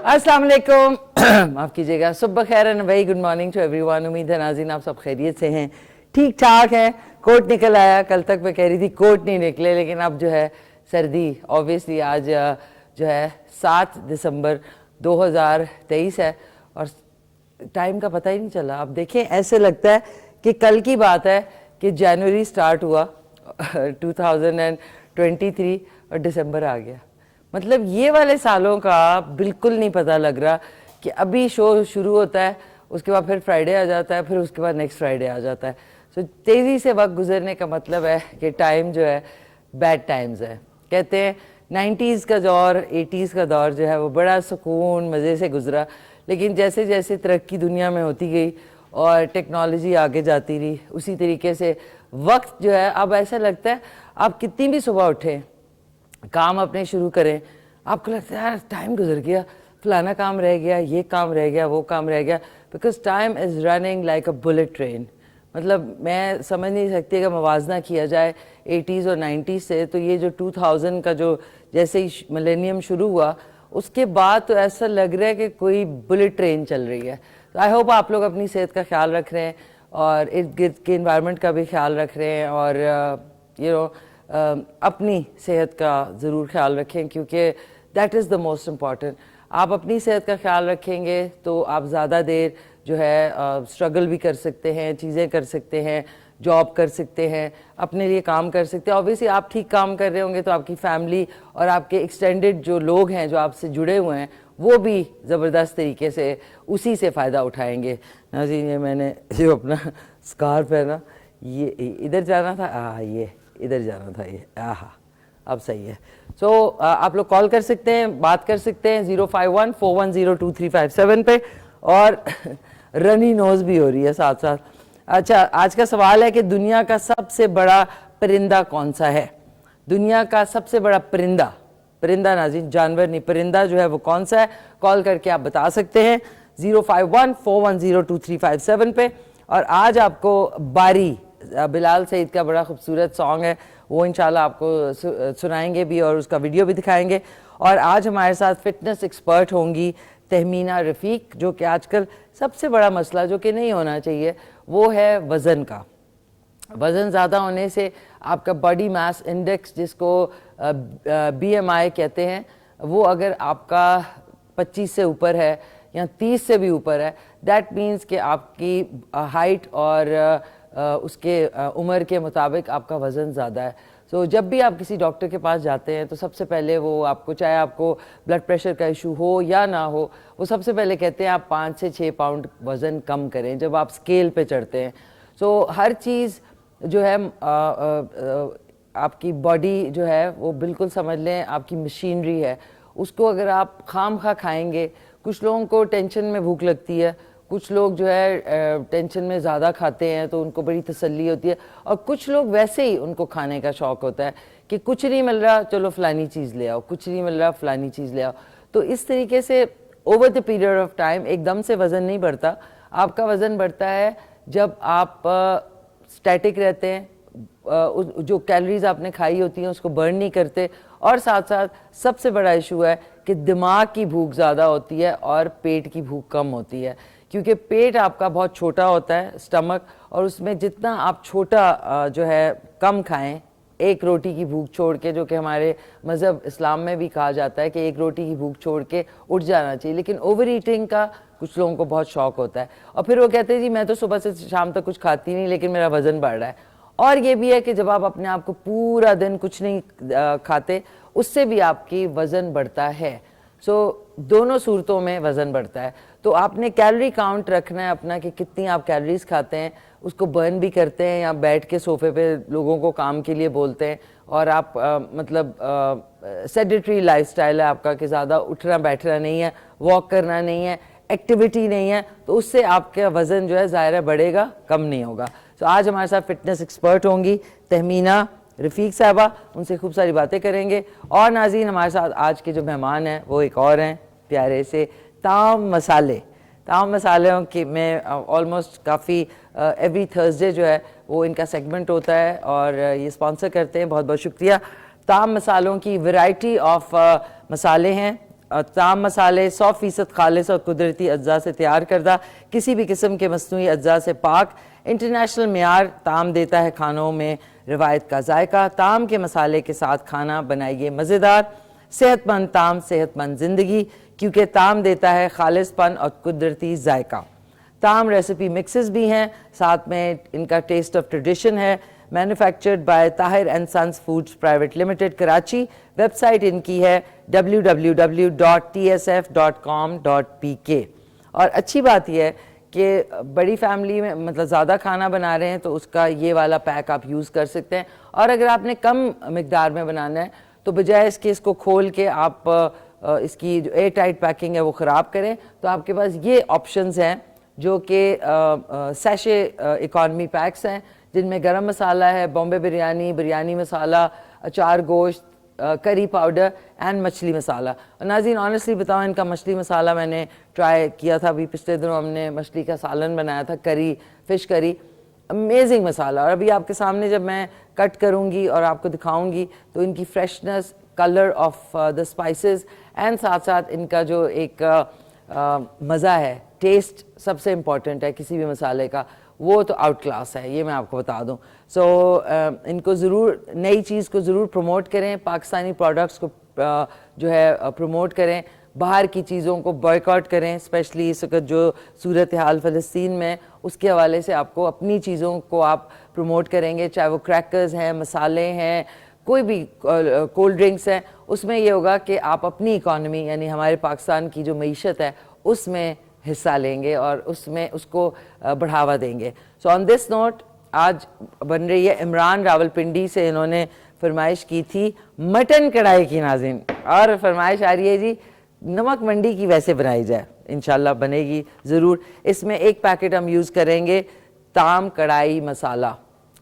अस्सलाम वालेकुम माफ़ कीजिएगा, सुबह खैर and very good morning to everyone. उम्मीद है नाज़रीन आप सब खैरियत से हैं, ठीक ठाक हैं। कोट निकल आया, कल तक मैं कह रही थी कोट नहीं निकले, लेकिन अब जो है सर्दी ऑब्वियसली आज जो है 7 दिसंबर 2023 है और टाइम का पता ही नहीं चला। अब देखें, ऐसे लगता है कि कल की बात है कि जनवरी स्टार्ट हुआ 2023 और दिसंबर आ गया। मतलब ये वाले सालों का बिल्कुल नहीं पता लग रहा कि अभी शो शुरू होता है, उसके बाद फिर फ्राइडे आ जाता है, फिर उसके बाद नेक्स्ट फ्राइडे आ जाता है। सो तेज़ी से वक्त गुजरने का मतलब है कि टाइम जो है बैड टाइम्स है। कहते हैं 90s का दौर 80s का दौर जो है वो बड़ा सुकून मज़े से गुजरा, लेकिन जैसे जैसे तरक्की दुनिया में होती गई और टेक्नोलॉजी आगे जाती रही, उसी तरीके से वक्त जो है अब ऐसा लगता है आप कितनी भी सुबह उठें, काम अपने शुरू करें, आपको लगता है यार टाइम गुजर गया, फलाना काम रह गया, ये काम रह गया, वो काम रह गया, because time is running like a bullet train. मतलब मैं समझ नहीं सकती अगर मवाजना किया जाए 80s और 90s से, तो ये जो 2000 का जो जैसे ही मिलेनियम शुरू हुआ उसके बाद तो ऐसा लग रहा है कि कोई बुलेट ट्रेन चल रही है। तो आई होप आप लोग अपनी सेहत का ख्याल रख रहे हैं और इर्द गिर्द के इन्वायरमेंट का भी ख्याल रख रहे हैं और अपनी सेहत का ज़रूर ख्याल रखें, क्योंकि that is the most important. आप अपनी सेहत का ख्याल रखेंगे तो आप ज़्यादा देर जो है स्ट्रगल भी कर सकते हैं, चीज़ें कर सकते हैं, जॉब कर सकते हैं, अपने लिए काम कर सकते हैं। ऑब्वियसली आप ठीक काम कर रहे होंगे तो आपकी फैमिली और आपके एक्सटेंडेड जो लोग हैं जो आपसे जुड़े हुए हैं वो भी ज़बरदस्त तरीके से उसी से फ़ायदा उठाएंगे। नाज़रीन, ये मैंने जो अपना स्कार्फ है ना, ये इधर जाना था, ये इधर जाना था, ये अब सही है। सो आप लोग कॉल कर सकते हैं, बात कर सकते हैं 051-410-2357 पे, और रनी नोज भी हो रही है साथ साथ। अच्छा, आज का सवाल है कि दुनिया का सबसे बड़ा परिंदा कौन सा है? दुनिया का सबसे बड़ा परिंदा, परिंदा नाज़रीन, जानवर नहीं, परिंदा जो है वो कौन सा है? कॉल करके आप बता सकते हैं 051-410-2357 पे। और आज आपको बारी बिलाल सईद का बड़ा खूबसूरत सॉन्ग है, वो इंशाल्लाह आपको सुनाएंगे भी और उसका वीडियो भी दिखाएंगे। और आज हमारे साथ फिटनेस एक्सपर्ट होंगी तहमीना रफ़ीक, जो कि आजकल सबसे बड़ा मसला जो कि नहीं होना चाहिए वो है वज़न का। वज़न ज़्यादा होने से आपका बॉडी मास इंडेक्स, जिसको BMI कहते हैं, वो अगर आपका 25 से ऊपर है या 30 से भी ऊपर है, दैट मीन्स कि आपकी हाइट और उसके उम्र के मुताबिक आपका वज़न ज़्यादा है। सो जब भी आप किसी डॉक्टर के पास जाते हैं तो सबसे पहले वो आपको, चाहे आपको ब्लड प्रेशर का इशू हो या ना हो, वो सबसे पहले कहते हैं आप 5 से 6 पाउंड वज़न कम करें जब आप स्केल पे चढ़ते हैं। सो हर चीज़ जो है आपकी बॉडी जो है वो बिल्कुल समझ लें आपकी मशीनरी है, उसको अगर आप खाम खा खाएंगे, कुछ लोगों को टेंशन में भूख लगती है, कुछ लोग जो है टेंशन में ज़्यादा खाते हैं तो उनको बड़ी तसल्ली होती है, और कुछ लोग वैसे ही उनको खाने का शौक़ होता है कि कुछ नहीं मिल रहा चलो फ़लानी चीज़ ले आओ, कुछ नहीं मिल रहा फ़लानी चीज़ ले आओ। तो इस तरीके से over the period of time एकदम से वज़न नहीं बढ़ता। आपका वज़न बढ़ता है जब आप स्टैटिक रहते हैं, जो कैलोरीज आपने खाई होती हैं उसको बर्न नहीं करते, और साथ साथ सबसे बड़ा इशू है कि दिमाग की भूख ज़्यादा होती है और पेट की भूख कम होती है, क्योंकि पेट आपका बहुत छोटा होता है, स्टमक, और उसमें जितना आप छोटा जो है कम खाएं, एक रोटी की भूख छोड़ के, जो कि हमारे मज़हब इस्लाम में भी कहा जाता है कि एक रोटी की भूख छोड़ के उठ जाना चाहिए, लेकिन ओवर ईटिंग का कुछ लोगों को बहुत शौक़ होता है और फिर वो कहते हैं जी मैं तो सुबह से शाम तक कुछ खाती नहीं लेकिन मेरा वज़न बढ़ रहा है। और ये भी है कि जब आप अपने आप को पूरा दिन कुछ नहीं खाते, उससे भी आपकी वज़न बढ़ता है। सो दोनों सूरतों में वज़न बढ़ता है। तो आपने कैलोरी काउंट रखना है अपना कि कितनी आप कैलोरीज खाते हैं, उसको बर्न भी करते हैं या बैठ के सोफे पे लोगों को काम के लिए बोलते हैं, और आप मतलब सेडेंटरी लाइफस्टाइल है आपका कि ज़्यादा उठना बैठना नहीं है, वॉक करना नहीं है, एक्टिविटी नहीं है, तो उससे आपका वज़न जो है ज़ाहिर बढ़ेगा, कम नहीं होगा। तो आज हमारे साथ फिटनेस एक्सपर्ट होंगी तहमीना रफ़ीक साहबा, उनसे खूब सारी बातें करेंगे। और नाज़रीन, हमारे साथ आज के जो मेहमान हैं वो एक और हैं प्यारे से ताम मसाले। ताम मसालों के में ऑलमोस्ट काफ़ी एवरी थर्सडे जो है वो इनका सेगमेंट होता है और ये स्पॉन्सर करते हैं, बहुत बहुत शुक्रिया। ताम मसालों की वैरायटी ऑफ मसाले हैं, ताम मसाले 100% खालिस और कुदरती अज्जा से तैयार करदा, किसी भी किस्म के मस्नूई अज्जा से पाक, इंटरनेशनल मेयार ताम देता है खानों में रिवायत का जायका। ताम के मसाले के साथ खाना बनाइए मज़ेदार, सेहतमंद ताम सेहतमंद ज़िंदगी, क्योंकि ताम देता है खालिसपन और कुदरती जायका। ताम रेसिपी मिक्सेस भी हैं, साथ में इनका टेस्ट ऑफ ट्रेडिशन है। Manufactured by Tahir and sons foods private limited Karachi. Website इनकी है www.tsf.com.pk। और अच्छी बात यह है कि बड़ी फैमिली में मतलब ज़्यादा खाना बना रहे हैं तो उसका ये वाला पैक आप यूज़ कर सकते हैं। और अगर आपने कम मिकदार में बनाना है तो बजाय इसके इसको खोल के आप इसकी जो एयर टाइट पैकिंग है वो ख़राब करें, तो आपके पास ये ऑप्शंस हैं जो कि सैशे इकॉनमी पैक्स हैं, जिनमें गरम मसाला है, बॉम्बे बिरयानी, बिरयानी मसाला, अचार गोश्त, करी पाउडर एंड मछली मसाला। और नाज़रीन ऑनेस्टली बताऊँ, इनका मछली मसाला मैंने ट्राई किया था, अभी पिछले दिनों हमने मछली का सालन बनाया था, करी, फ़िश करी, अमेजिंग मसाला। और अभी आपके सामने जब मैं कट करूँगी और आपको दिखाऊँगी तो इनकी freshness, colour of the spices and साथ साथ इनका जो एक मज़ा है, टेस्ट सबसे इम्पॉर्टेंट है किसी भी मसाले का, वो तो आउट क्लास है, ये मैं आपको बता दूं। इनको ज़रूर, नई चीज़ को ज़रूर प्रमोट करें, पाकिस्तानी प्रोडक्ट्स को जो है प्रमोट करें, बाहर की चीज़ों को बॉयकॉट करें, स्पेशली इस वक्त जो सूरत हाल फ़लस्तीन में, उसके हवाले से आपको अपनी चीज़ों को आप प्रमोट करेंगे, चाहे वो क्रैकर्स हैं, मसाले हैं, कोई भी कोल्ड ड्रिंक्स हैं, उसमें ये होगा कि आप अपनी इकॉनमी यानी हमारे पाकिस्तान की जो मईशत है उसमें हिस्सा लेंगे और उसमें उसको बढ़ावा देंगे। सो ऑन दिस नोट आज बन रही है, इमरान रावलपिंडी से इन्होंने फरमाइश की थी मटन कढ़ाई की नाज़रीन, और फरमाइश आ रही है जी नमक मंडी की वैसे बनाई जाए, इंशाल्लाह बनेगी ज़रूर। इसमें एक पैकेट हम यूज़ करेंगे ताम कढ़ाई मसाला,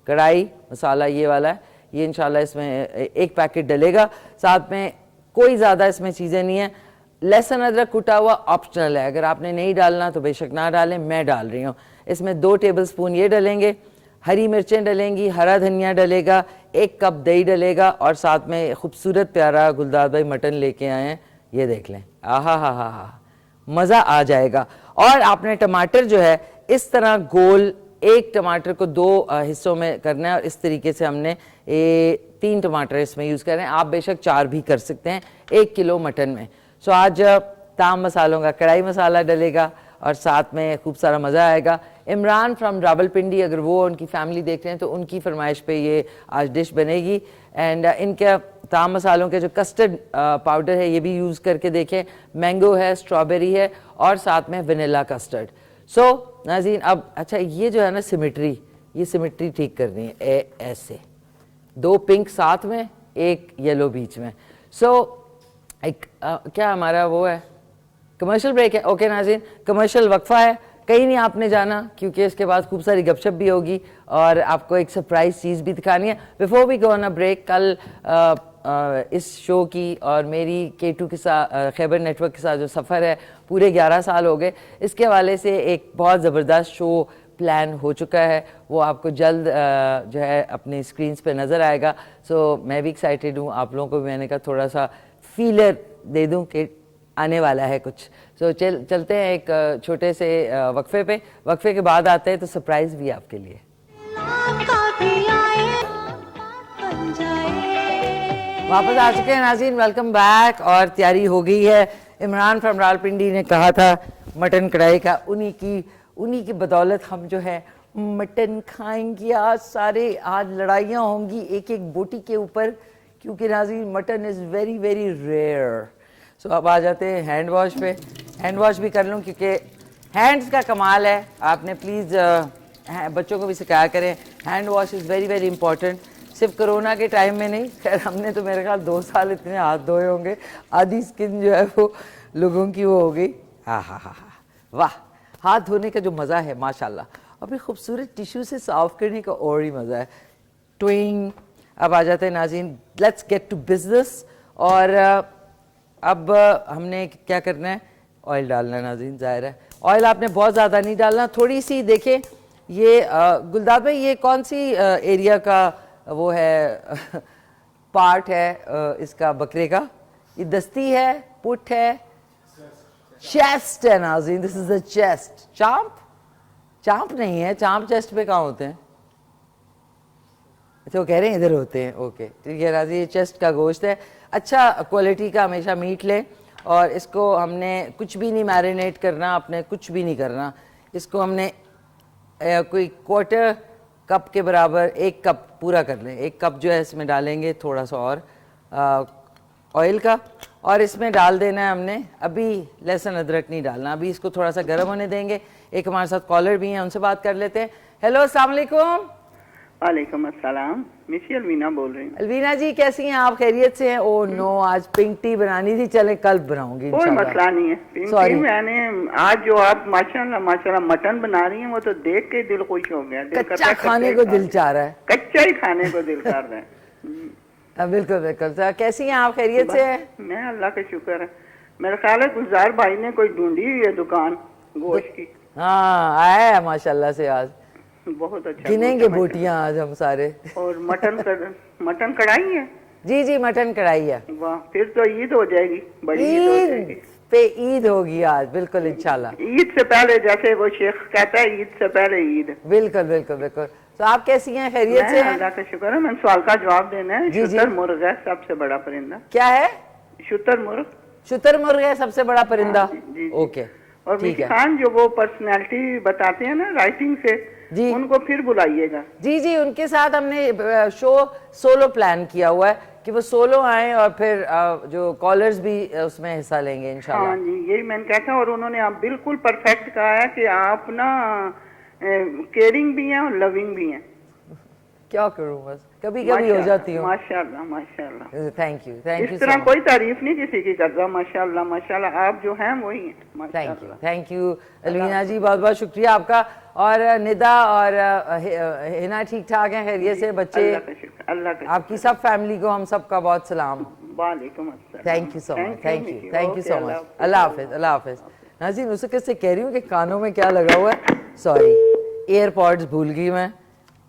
कढ़ाई मसाला ये वाला है, ये इंशाल्लाह इसमें एक पैकेट डलेगा। साथ में कोई ज़्यादा इसमें चीज़ें नहीं है, लहसुन अदरक कुटा हुआ ऑप्शनल है, अगर आपने नहीं डालना तो बेशक ना डालें, मैं डाल रही हूँ। इसमें 2 टेबलस्पून ये डलेंगे, हरी मिर्चें डलेंगी, हरा धनिया डलेगा, 1 कप दही डलेगा, और साथ में खूबसूरत प्यारा गुलदार भाई मटन लेके आए हैं, ये देख लें, आहा हा हा हा, मज़ा आ जाएगा। और आपने टमाटर जो है इस तरह गोल, एक टमाटर को 2 हिस्सों में करना है, और इस तरीके से हमने 3 टमाटर इसमें यूज़ कर रहे हैं, आप बेशक 4 भी कर सकते हैं 1 किलो मटन में। सो आज ताम मसालों का कढ़ाई मसाला डलेगा और साथ में खूब सारा मज़ा आएगा। इमरान फ्रॉम रावलपिंडी, अगर वो उनकी फैमिली देख रहे हैं तो उनकी फरमाइश पे ये आज डिश बनेगी। एंड इनके ताम मसालों के जो कस्टर्ड पाउडर है ये भी यूज़ करके देखें, मैंगो है, स्ट्रॉबेरी है और साथ में वनीला कस्टर्ड। सो नाज़रीन अब अच्छा ये जो है ना सिमेट्री, ये सिमेट्री ठीक करनी है, ऐसे 2 पिंक साथ में, 1 येलो बीच में। सो एक क्या हमारा वो है कमर्शियल ब्रेक है, ओके नाज़रीन, कमर्शियल वक्फा है, कहीं नहीं आपने जाना क्योंकि इसके बाद खूब सारी गपशप भी होगी और आपको एक सरप्राइज चीज़ भी दिखानी है। Before we go on a break, कल इस शो की और मेरी K2 के साथ, खैबर नेटवर्क के साथ जो सफ़र है, पूरे 11 साल हो गए, इसके हवाले से एक बहुत ज़बरदस्त शो प्लान हो चुका है, वो आपको जल्द जो है अपने स्क्रीन्स पे नज़र आएगा। सो मैं भी एक्साइटेड हूँ, आप लोगों को भी मैंने कहा थोड़ा सा फीलर दे दूं कि आने वाला है कुछ। सो चलते हैं एक छोटे से वक्फे पे, वक्फे के बाद आते हैं तो सरप्राइज भी आपके लिए। वापस आ चुके हैं नाज़रीन, वेलकम बैक, और तैयारी हो गई है। इमरान फ्रॉम रावलपिंडी ने कहा था मटन कढ़ाई का, उन्हीं की बदौलत हम जो है मटन खाएंगे आज सारे। आज लड़ाइयाँ होंगी एक एक बोटी के ऊपर, क्योंकि नाज़रीन mutton is very very rare. So अब आ जाते हैं हैंड वॉश पे, हैंड वॉश भी कर लूँ क्योंकि हैंड्स का कमाल है। आपने प्लीज़ बच्चों को भी सिखाया करें, hand wash is very very important, सिर्फ कोरोना के टाइम में नहीं, खैर हमने तो मेरे ख्याल 2 साल इतने हाथ धोए होंगे, आधी स्किन जो है वो लोगों की वो हो गई। हाँ हाँ हाँ हाँ, वाह, हाथ धोने का जो मज़ा है माशाल्लाह, और फिर खूबसूरत टिश्यू से साफ़ करने का और ही मज़ा है। ट्विंग। अब आ जाते हैं नाज़रीन, लेट्स गेट टू बिजनेस। और अब हमने क्या करना है, ऑयल डालना है नाज़रीन, ज़ाहिर है ऑयल आपने बहुत ज़्यादा नहीं डालना, थोड़ी सी। देखें ये गुलदार भाई ये कौन सी एरिया का वो है पार्ट है इसका, बकरे का, ये दस्ती है पुट है, चेस्ट है नाज़रीन, दिस इज द चेस्ट। चांप, चांप नहीं है, चांप चेस्ट पे कहाँ होते हैं? अच्छा वो कह रहे हैं इधर होते हैं, ओके ठीक है नाज़रीन, ये चेस्ट का गोश्त है। अच्छा क्वालिटी का हमेशा मीट लें और इसको हमने कुछ भी नहीं मैरिनेट करना, आपने कुछ भी नहीं करना। इसको हमने कोई क्वार्टर कप के बराबर, 1 कप पूरा कर लें, 1 कप जो है इसमें डालेंगे थोड़ा सा और ऑयल का, और इसमें डाल देना है हमने अभी लहसुन अदरक नहीं डालना, अभी इसको थोड़ा सा गर्म होने देंगे। एक हमारे साथ कॉलर भी हैं, उनसे बात कर लेते हैं। हेलो अस्सलाम वालेकुम। वालेकुम अस्सलाम, मिसी अलवीना बोल रही हूँ। अलवीना जी कैसी हैं आप, खैरियत से हैं? ओह नो, आज पिंक टी बनानी थी, चले कल बनाऊंगी कोई इंशाल्लाह। मसला नहीं है। पिंक टी मैंने आज जो आप माशाल्लाह माशाल्लाह मटन बना रही हैं वो तो देख के दिल खुश हो गया। कच्चा खाने को दिल चाह रहा है, कच्चा ही खाने को दिल कर रहा है। बिल्कुल बिल्कुल। सर कैसी हैं आप, खैरियत से हैं? मैं अल्लाह का शुक्र है। मेरा ख्याल है गुलजार भाई ने कोई ढूंढी हुई है दुकान गोश्त की। हाँ आया है माशाल्लाह से, आज बहुत अच्छा गिनेंगे बोटियां आज हम सारे। और मटन कढ़ाई है? जी जी मटन कढ़ाई है। वाह, फिर तो ईद हो जाएगी, बड़ी ईद हो जाएगी। पे ईद होगी आज, बिल्कुल इंशाल्लाह। ईद से पहले, जैसे वो शेख कहता है, ईद से पहले ईद। बिल्कुल बिल्कुल बिल्कुल। तो आप कैसी हैं, खैरियत से हैं? अल्लाह का शुक्र है। मैंने सवाल का जवाब देना है। जी, जी। शुतुरमुर्ग है सबसे बड़ा परिंदा। क्या है? शुतुरमुर्ग। शुतुरमुर्ग है सबसे बड़ा परिंदा? जी, जी। ओके और ठीक मिकी है। खान जो वो पर्सनैलिटी बताते हैं ना राइटिंग से, जी। उनको फिर बुलाइएगा। जी जी, उनके साथ हमने शो सोलो प्लान किया हुआ है कि वो सोलो आए और फिर जो कॉलर्स भी उसमें हिस्सा लेंगे इंशाल्लाह। हाँ जी, यही मैंने कहा था। और उन्होंने आप बिल्कुल परफेक्ट कहा है कि आप ना केयरिंग भी हैं और लविंग भी हैं। क्या करूं, बस कभी कभी हो जाती हूँ। माशाल्लाह माशाल्लाह। थैंक यू इस तरह कोई तारीफ नहीं किसी की करता। माशाल्लाह माशाल्लाह, आप जो हैं वही हैं। थैंक यू अलवीना जी, बहुत बहुत शुक्रिया आपका। और निदा और हिना ठीक ठाक हैं, खैरियत से? बच्चे, अल्लाह का आपकी सब फैमिली को हम सबका बहुत सलाम। वालेकुम अस्सलाम। Thank you so much, thank you so much. अल्लाह हाफिज, अल्लाह हाफिज। नाज़रीन उसे कैसे कह रही हूँ कि कानों में क्या लगा हुआ है, सॉरी एयरपॉड्स भूल गई मैं।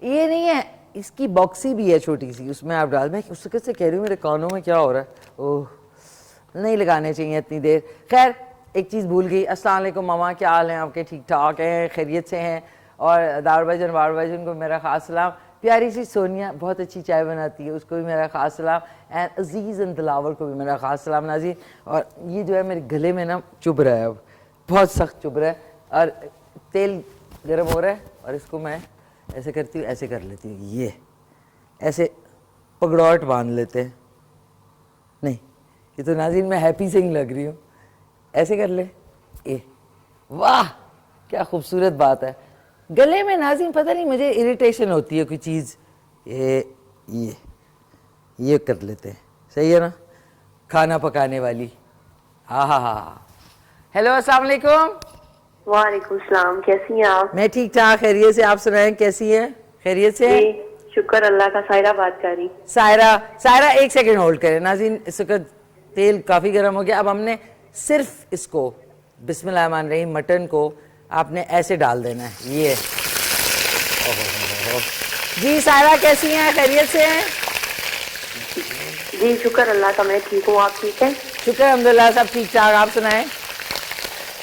ये नहीं है, इसकी बॉक्सी भी है छोटी सी, उसमें आप डाल। मैं उससे कैसे कह रही हूँ मेरे कानों में क्या हो रहा है, ओह नहीं लगाने चाहिए इतनी देर। खैर एक चीज़ भूल गई। अस्सलाम वालेकुम मामा, क्या हाल हैं आपके? ठीक ठाक हैं, खैरियत से हैं? और दार भाईजान वार भाईजान को मेरा ख़ास सलाम। प्यारी सी सोनिया बहुत अच्छी चाय बनाती है, उसको भी मेरा ख़ास सलाम। एंड अजीज़ एंड दिलावर को भी मेरा ख़ास सलाम नाज़रीन। और ये जो है मेरे गले में ना चुभ रहा है, अब बहुत सख्त चुभ रहा है, और तेल गर्म हो रहा है और इसको मैं ऐसे करती हूँ, ऐसे कर लेती हूँ, ये ऐसे पगड़ौट बांध लेते हैं। नहीं ये तो नाज़रीन मैं हैप्पी सिंह लग रही हूँ, ऐसे कर ले। ए वाह क्या खूबसूरत बात है। गले में नाज़रीन पता नहीं मुझे इरिटेशन होती है कोई चीज़, ये कर लेते हैं, सही है ना? खाना पकाने वाली। हाँ हाँ हाँ। हेलो अस्सलाम वालेकुम। वालेकुम सलाम, कैसी हैं आप? मैं ठीक ठाक, खैरियत से। आप सुनाएं कैसी हैं, खैरियत से? शुक्र अल्लाह का। सायरा बात कर रही। सायरा 1 सेकंड होल्ड करें नाज़रीन, इस वक्त तेल काफ़ी गर्म हो गया। अब हमने सिर्फ इसको बिस्मिल्लाहिर्रहमानिर्रहीम मटन को आपने ऐसे डाल देना है, ये। जी सायरा कैसी हैं, खैरियत से हैं? जी शुक्र अल्लाह का, मैं ठीक हूँ, आप ठीक हैं? शुक्र अल्हम्दुलिल्लाह, सब ठीक ठाक। आप सुनाएं?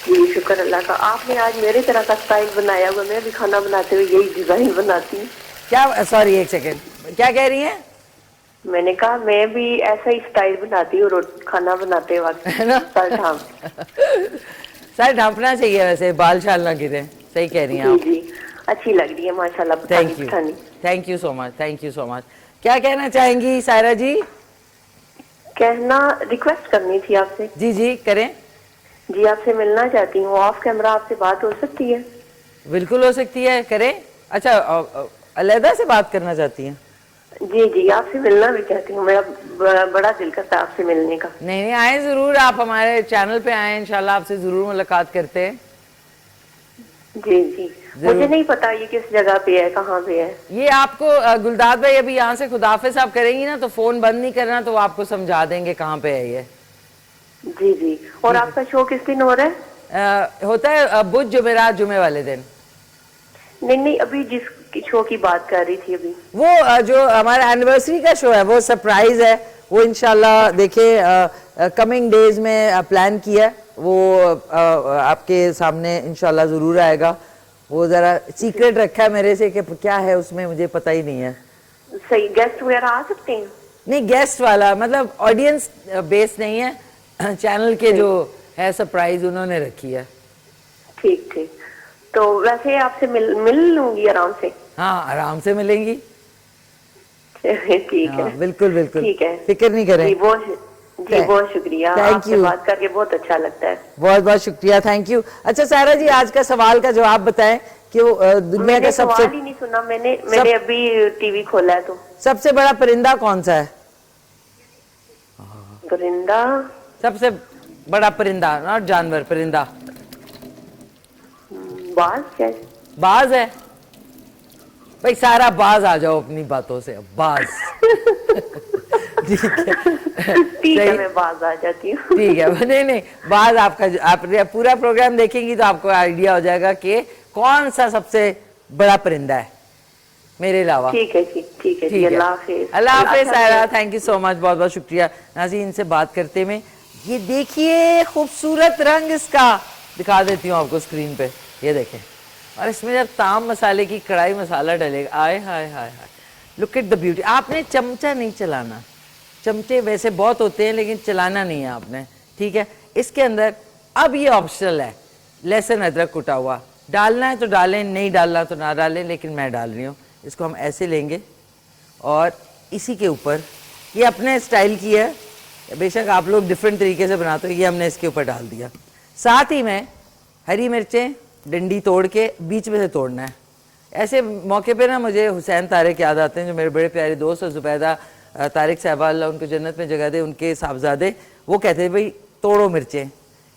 जी शुक्र अल्लाह का। आपने आज मेरे तरह का स्टाइल बनाया हुआ, मैं भी खाना बनाते हुए यही डिजाइन बनाती हूँ। क्या? सॉरी 1 सेकंड, क्या कह रही हैं? मैंने कहा मैं भी ऐसा ही स्टाइल बनाती हूँ खाना बनाते वक्त, है ना? सर ढांपना चाहिए वैसे, बाल शाल ना गिरे। सही कह रही हैं आप। जी अच्छी लग रही है माशाल्लाह। Thank you so much, thank you so much. क्या कहना चाहेंगी सायरा जी? कहना, रिक्वेस्ट करनी थी आपसे। जी जी करें। जी आपसे मिलना चाहती हूँ, ऑफ कैमरा आपसे बात हो सकती है? बिल्कुल हो सकती है, करें। अच्छा अलहदा से बात करना चाहती हैं? जी जी आपसे मिलना भी चाहती हूँ, मेरा बड़ा दिल करता है आपसे मिलने का। नहीं आए जरूर, आप हमारे चैनल पे आए, इंशाल्लाह आपसे जरूर मुलाकात करते हैं। जी जी मुझे नहीं पता ये किस जगह पे है, कहाँ पे है ये। आपको गुलदाद भाई अभी यहाँ से खुदाफिज आप करेंगी ना तो फोन बंद नहीं करना, तो वो आपको समझा देंगे कहाँ पे है ये। जी जी। और आपका शो किस दिन हो रहा है? होता है बुध जुमेरात जुमे वाले दिन। नहीं अभी जिस शो की बात कर रही थी अभी, वो जो हमारा एनिवर्सरी का शो है वो सरप्राइज है, वो इंशाल्लाह देखिए कमिंग डेज में प्लान किया है, वो आपके सामने इंशाल्लाह ज़रूर आएगा। वो ज़रा सीक्रेट रखा है मेरे से कि क्या है उसमें, मुझे पता ही नहीं है। सही, गेस्ट वगैरह आ सकते हैं? नहीं, गेस्ट वाला मतलब ऑडियंस बेस नहीं है, चैनल के जो है सरप्राइज उन्होंने रखी है। ठीक ठीक। तो वैसे आपसे मिल लूंगी आराम से? हाँ, आराम से मिलेंगी। ठीक है, बिल्कुल बिल्कुल, ठीक है, फिक्र नहीं करें। जी बहुत शुक्रिया, आपसे बात करके बहुत अच्छा लगता है। बहुत बहुत शुक्रिया, थैंक यू। अच्छा सारा जी, आज का सवाल का जवाब बताएं कि वो दुनिया का सबसे, सवाल ही नहीं सुना मैंने अभी टीवी खोला है। तो सबसे बड़ा परिंदा कौन सा है? परिंदा? सबसे बड़ा परिंदा, नॉट जानवर, परिंदा। बाज? क्या बाज है भाई, सारा बाज आ जाओ अपनी बातों से, बाज। ठीक है, मैं बाज आ जाती हूँ। ठीक है, नहीं बाज आपका, आप पूरा प्रोग्राम देखेंगी तो आपको आइडिया हो जाएगा कि कौन सा सबसे बड़ा परिंदा है मेरे अलावा। ठीक है जी, ठीक है जी, अल्लाह हाफिज। अल्लाह हाफिज सारा, थैंक यू सो मच, बहुत बहुत शुक्रिया। नाज़रीन, इनसे बात करते में ये देखिए खूबसूरत रंग इसका, दिखा देती हूँ आपको स्क्रीन पे, ये देखें। और इसमें जब ताम मसाले की कढ़ाई मसाला डलेगा, आए हाय हाय हाय, लुक एट द ब्यूटी। आपने चमचा नहीं चलाना, चमचे वैसे बहुत होते हैं लेकिन चलाना नहीं है आपने, ठीक है। इसके अंदर अब ये ऑप्शनल है, लहसुन अदरक कुटा हुआ, डालना है तो डालें, नहीं डालना तो ना डालें, लेकिन मैं डाल रही हूँ। इसको हम ऐसे लेंगे और इसी के ऊपर, ये अपने स्टाइल की है, बेशक आप लोग डिफरेंट तरीके से बनाते हो, ये हमने इसके ऊपर डाल दिया। साथ ही में हरी मिर्चें डंडी तोड़ के बीच में से तोड़ना है। ऐसे मौके पे ना मुझे हुसैन तारिक याद आते हैं, जो मेरे बड़े प्यारे दोस्त और जुबैदा तारिक साहबा, अल्लाह उनको जन्नत में जगह दे, उनके साहबजादे, वो कहते हैं भाई तोड़ो मिर्चें।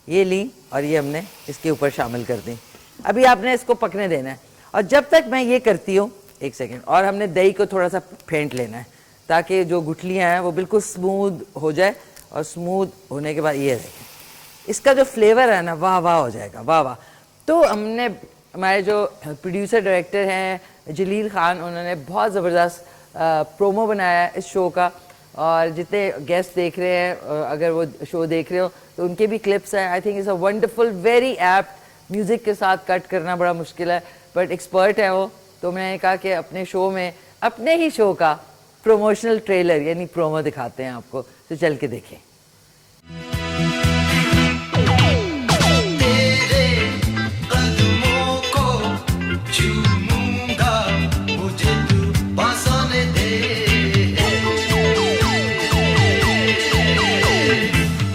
ये ली और ये हमने इसके ऊपर शामिल कर दी। अभी आपने इसको पकने देना है, और जब तक मैं ये करती हूँ, एक सेकेंड, और हमने दही को थोड़ा सा फेंट लेना है ताकि जो गुठलियाँ हैं वो बिल्कुल स्मूथ हो जाए। और स्मूथ होने के बाद ये देखें, इसका जो फ्लेवर है ना, वाह वाह हो जाएगा, वाह वाह। तो हमने, हमारे जो प्रोड्यूसर डायरेक्टर हैं जलील खान, उन्होंने बहुत ज़बरदस्त प्रोमो बनाया है इस शो का। और जितने गेस्ट देख रहे हैं, अगर वो शो देख रहे हो तो उनके भी क्लिप्स हैं। I think is a wonderful, very apt. Music के साथ कट करना बड़ा मुश्किल है, बट एक्सपर्ट है वो। तो मैंने कहा कि अपने शो में, अपने ही शो का प्रमोशनल ट्रेलर यानी प्रोमो दिखाते हैं आपको, तो चल के देखें।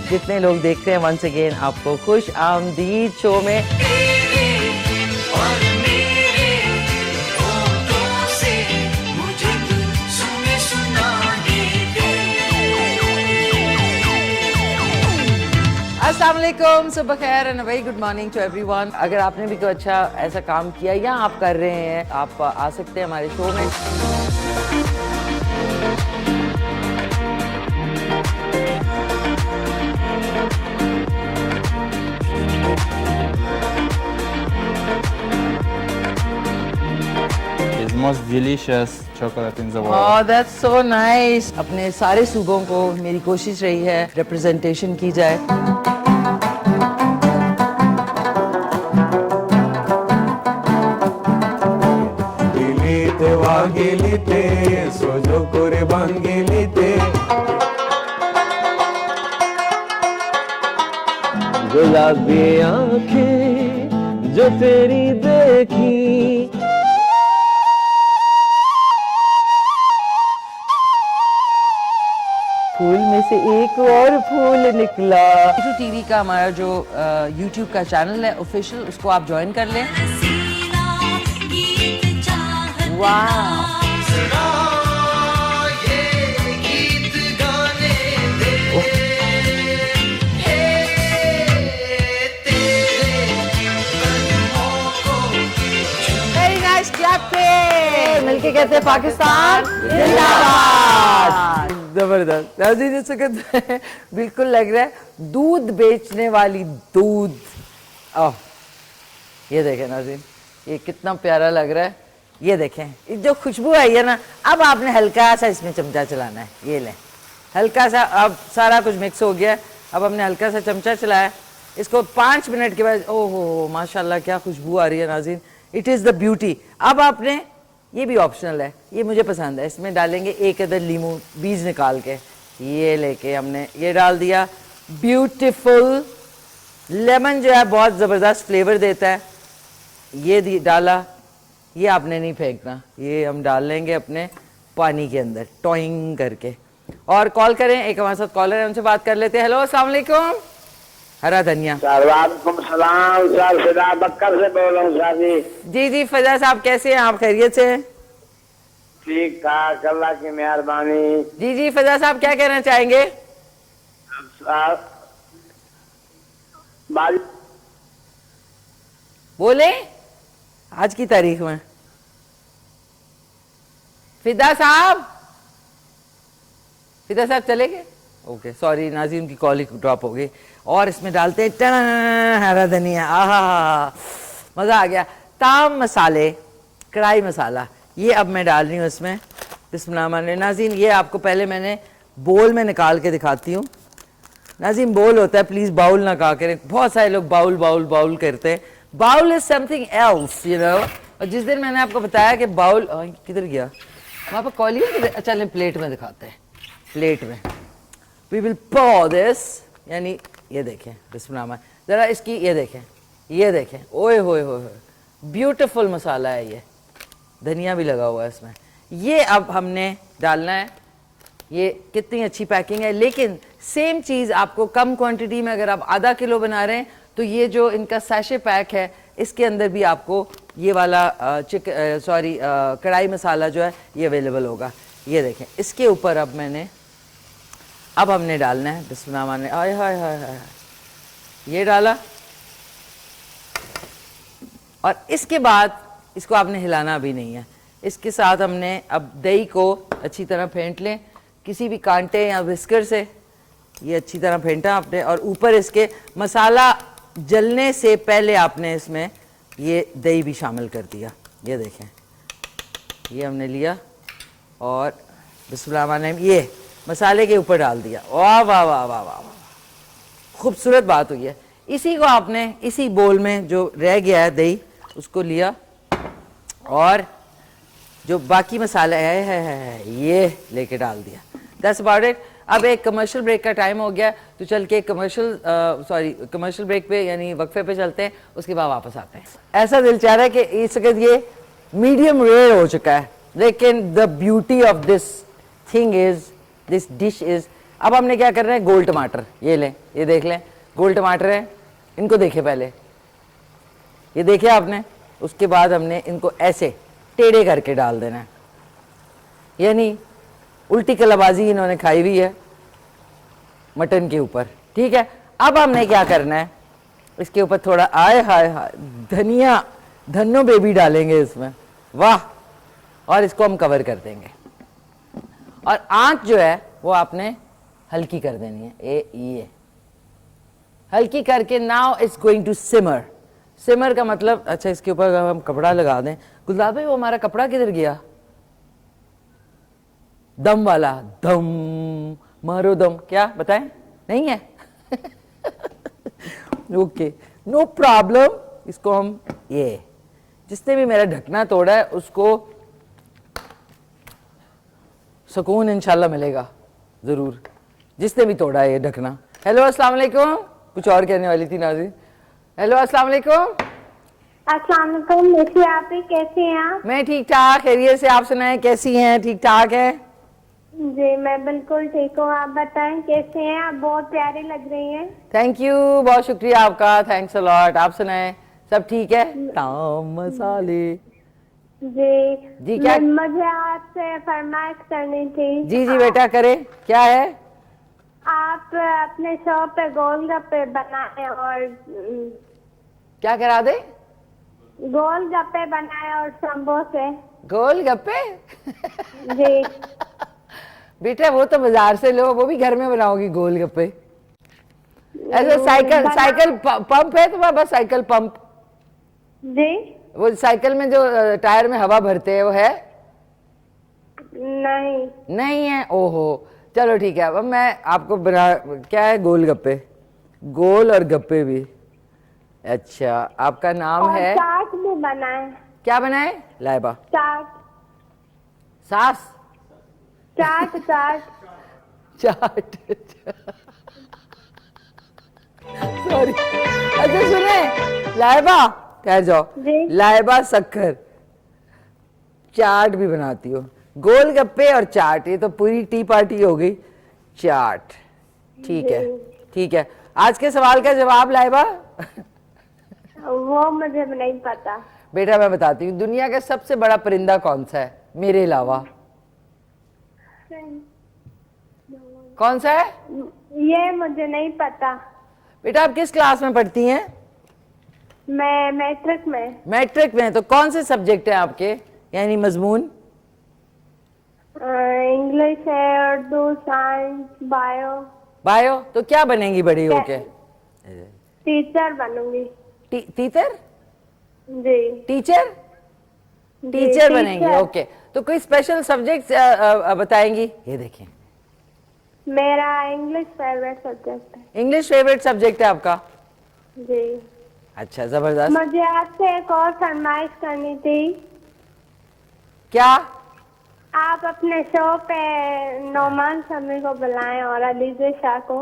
जितने लोग देखते हैं, वंस अगेन आपको खुश आमदीद शो में। अस्सलाम वालेकुम, सुबह खैर and very good morning to everyone. अगर आपने भी कोई अच्छा ऐसा काम किया या आप कर रहे हैं, आप आ सकते हैं हमारे शो में। It's most delicious chocolate in the world. Oh, that's so nice. अपने सारे सूबों को मेरी कोशिश रही है रिप्रेजेंटेशन की जाए। दिलीते वागिलीते सोजो करे बांगिलीते गुलाबी आंखें जो तेरी देखी फूल में से एक और फूल निकला। टीवी का हमारा जो YouTube का चैनल है ऑफिशियल, उसको आप ज्वाइन कर लें। वाह, वेरी नाइस, क्लैप पे मिलके कहते हैं पाकिस्तान जिंदाबाद। जबरदस्त। नाज़रीन, इस वक्त बिल्कुल लग रहा है दूध बेचने वाली दूध। ये देखें नाज़रीन, ये कितना प्यारा लग रहा है। ये देखें, ये जो खुशबू आई है ना, अब आपने हल्का सा इसमें चमचा चलाना है। ये लें, हल्का सा, अब सारा कुछ मिक्स हो गया है। अब हमने हल्का सा चमचा चलाया, इसको 5 मिनट के बाद, ओहो माशाल्लाह क्या खुशबू आ रही है नाज़रीन, इट इज़ द ब्यूटी। अब आपने, ये भी ऑप्शनल है, ये मुझे पसंद है, इसमें डालेंगे 1 अदद लीमू बीज निकाल के, ये लेके हमने ये डाल दिया, ब्यूटीफुल। लेमन जो है बहुत ज़बरदस्त फ्लेवर देता है, ये डाला, ये आपने नहीं फेंकना, ये हम डाल लेंगे अपने पानी के अंदर टॉइंग करके। और कॉल करें, एक हमारे साथ कॉलर है, उनसे बात कर लेते हैं। हेलो अस्सलाम वालेकुम। हरा धनिया। वालेकुम सलाम सर, फिदा बक्कर से बोल रहा हूँ सर जी। जी फिदा साहब कैसे हैं आप, खैरियत से हैं? ठीक ठाक, अल्लाह की मेहरबानी। जी फिदा साहब क्या कहना चाहेंगे? बोले आज की तारीख में। फिदा साहब चले गए, ओके सॉरी नाज़रीन की कॉल ही ड्रॉप हो गई। और इसमें डालते हैं टन हरा धनिया, आहा मज़ा आ गया। ताम मसाले, कढ़ाई मसाला, ये अब मैं डाल रही हूँ इसमें। बिस्मिल्लाह। नाज़रीन ये आपको पहले मैंने बोल में निकाल के दिखाती हूँ। नाज़रीन बोल होता है, प्लीज़ बाउल ना कहा करें, बहुत सारे लोग बाउल बाउल बाउल करते हैं। Bowl is something else you know. और जिस दिन मैंने आपको बताया कि बाउल किधर गया वहाँ पर कॉलियर, अच्छा प्लेट में दिखाते हैं, प्लेट में वी विल pour दिस, यानी ये देखें बिस्मिल्लाह, ज़रा इसकी ये देखें, ओए होए होए ब्यूटीफुल मसाला है ये, धनिया भी लगा हुआ है इसमें। ये अब हमने डालना है, ये कितनी अच्छी पैकिंग है। लेकिन सेम चीज़ आपको कम क्वांटिटी में, अगर आप आधा किलो बना रहे हैं तो ये जो इनका सैशे पैक है इसके अंदर भी आपको ये वाला कढ़ाई मसाला जो है ये अवेलेबल होगा। ये देखें, इसके ऊपर अब हमने डालना है बिस्मिल्लाह, आय हाय हाय हाय, ये डाला। और इसके बाद इसको आपने हिलाना भी नहीं है। इसके साथ हमने अब दही को अच्छी तरह फेंट लें, किसी भी कांटे या विस्कर से ये अच्छी तरह फेंटा आपने। और ऊपर इसके मसाला जलने से पहले आपने इसमें ये दही भी शामिल कर दिया। ये देखें, ये हमने लिया और बिस्मिल्लाह ये मसाले के ऊपर डाल दिया। वाह वाह वाह वाह वाह, खूबसूरत बात हुई है। इसी को आपने इसी बोल में जो रह गया है दही, उसको लिया और जो बाकी मसाला है ये लेके डाल दिया। That's about it. अब एक कमर्शियल ब्रेक का टाइम हो गया, तो चल के कमर्शियल ब्रेक पे यानी वक्फे पे चलते हैं, उसके बाद वापस आते हैं। ऐसा दिल चाह रहा है कि इस वक्त ये मीडियम रेयर हो चुका है, लेकिन the beauty of this thing is, this dish is, अब हमने क्या करना है, गोल टमाटर ये लें, ये देख लें, गोल टमाटर है, इनको देखें पहले, ये देखे आपने। उसके बाद हमने इनको ऐसे टेढ़े करके डाल देना है, यानी उल्टी कलाबाजी इन्होंने खाई हुई है मटन के ऊपर, ठीक है। अब हमने क्या करना है, इसके ऊपर थोड़ा आए हाय हाय धनिया, धन्नो बेबी डालेंगे इसमें, वाह। और इसको हम कवर कर देंगे और आंच जो है वो आपने हल्की कर देनी है, ये हल्की करके। नाउ इट्स गोइंग टू सिमर। सिमर का मतलब, अच्छा इसके ऊपर अगर हम कपड़ा लगा दें, गुलदार भाई वो हमारा कपड़ा किधर गया, दम वाला, दम मारो दम, क्या बताएं, नहीं है ओके नो प्रॉब्लम। इसको हम ये, जिसने भी मेरा ढकना तोड़ा है उसको सुकून इंशाल्लाह मिलेगा जरूर, जिसने भी तोड़ा है ये ढकना। हेलो अस्सलाम वालेकुम, कुछ और कहने वाली थी नाज़रीन। हेलो अस्सलाम वालेकुम। अस्सलाम वालेकुम, मेसी आप ही, कैसे हैं आप? मैं ठीक ठाक, खैरियत से, आप सुनाएं कैसी हैं? ठीक ठाक है जी, मैं बिल्कुल ठीक हूँ, आप बताएं कैसे हैं आप? बहुत प्यारी लग रही हैं। थैंक यू, बहुत शुक्रिया आपका, थैंक्स अ लॉट। आप सुनाएं, सब ठीक है? ताम मसाले जी क्या, मुझे आपसे फरमाइश करनी थी। जी बेटा करे, क्या है? आप अपने शॉप पे गोलगप्पे बनाए और क्या करा दे? गोलगप्पे बनाए और समोसे। गोलगप्पे जी बेटा वो तो बाजार से लो, वो भी घर में बनाओगी गोलगप्पे? ऐसा साइकिल पंप है तुम्हारे पास? साइकिल पंप जी, वो साइकिल में जो टायर में हवा भरते हैं वो है? नहीं नहीं है, ओहो। चलो ठीक है, अब मैं आपको बना, क्या है, गोलगप्पे, गोल और गप्पे भी। अच्छा, आपका नाम और है, चाट भी बनाए। क्या बनाए लाइबा? चाट सास चाट चाट। चाट, सॉरी। अच्छा सुने लाइबा, ठहर जाओ। जी। लाइबा सक्कर चाट भी बनाती हो, गोलगप्पे और चाट, ये तो पूरी टी पार्टी हो गई। चाट, ठीक है, ठीक है। आज के सवाल का जवाब लाइबा? वो मुझे नहीं पता। बेटा मैं बताती हूँ, दुनिया का सबसे बड़ा परिंदा कौन सा है मेरे अलावा? कौन सा है ये मुझे नहीं पता। बेटा? आप किस क्लास में पढ़ती हैं? मैं मैट्रिक में। मैट्रिक में, तो कौन से सब्जेक्ट हैं आपके, यानी मजमून? इंग्लिश है, उर्दू, साइंस, बायो। बायो, तो क्या बनेंगी बड़ी होके? टीचर बनूंगी। टीचर? जी। टीचर? टीचर बनेंगी, ओके। तो कोई स्पेशल सब्जेक्ट बताएंगी? ये देखें, मेरा इंग्लिश फेवरेट सब्जेक्ट है। इंग्लिश फेवरेट सब्जेक्ट है आपका? जी। अच्छा, जबरदस्त। मुझे आपसे एक और फरमाइश करनी थी। क्या? आप अपने शो पे नोमान समी को बुलाएं और अलीजे शाह को।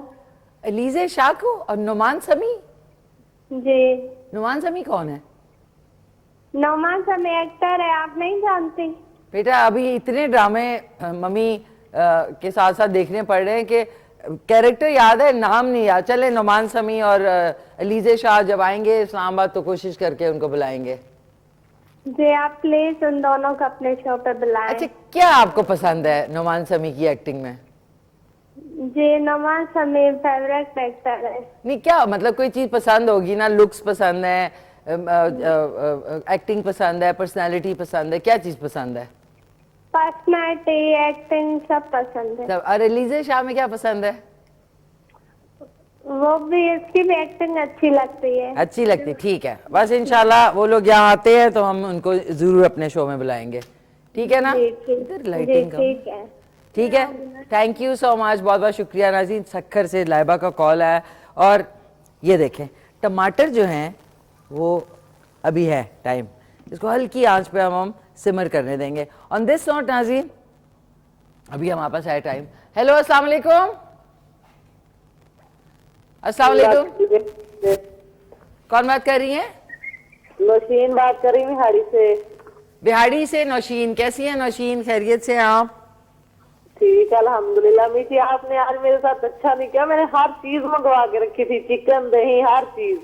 अलीजे शाह को और नुमान समी? जी। नुमान समी कौन है? नोमान समी एक्टर है, आप नहीं जानती? बेटा अभी इतने ड्रामे मम्मी के साथ साथ देखने पड़ रहे हैं कि कैरेक्टर याद है, नाम नहीं याद। चले नुमान समी और अलीजे शाह जब आएंगे इस्लामाबाद तो कोशिश करके उनको बुलाएंगे। जी, आप प्लीज उन दोनों को अपने शो पे बुलाएं। अच्छा, क्या आपको पसंद है नुमान समी की एक्टिंग में? जी, नोमान समी फेवरेट एक्टर है। नहीं, क्या मतलब कोई चीज पसंद होगी ना, लुक्स पसंद है, एक्टिंग पसंद है, पर्सनालिटी पसंद है, क्या चीज पसंद है? पर्सनैलिटी, एक्टिंग सब पसंद है। सब। और अलीजे शाह में क्या पसंद है? वो भी, इसकी भी एक्टिंग अच्छी लगती है। अच्छी लगती, ठीक है। बस इंशाल्लाह वो लोग यहाँ आते हैं तो हम उनको जरूर अपने शो में बुलाएंगे, ठीक है ना? जी, ठीक। इधर जी, लाइटिंग का, ठीक है। ठीक है। थैंक यू सो मच, बहुत बहुत शुक्रिया नाज़रीन। सक्खर से लाइबा का कॉल आया। और ये देखें, टमाटर जो हैं वो अभी है टाइम, इसको हल्की आंच पे हम सिमर करने देंगे। ऑन दिस नोट नाज़रीन, अभी हमारे पास है टाइम। हेलो, अस्सलाम वालेकुम। अस्सलाम वालेकुम, कौन बात कर रही हैं? नौशीन बात कर रही हूँ बिहाड़ी से। बिहाड़ी से नौशीन, कैसी हैं नौशीन, खैरियत से हैं आप? ठीक है अल्हम्दुलिल्लाह। मीठी, आपने आज मेरे साथ अच्छा नहीं किया, मैंने हर चीज मंगवा के रखी थी, चिकन दही हर चीज।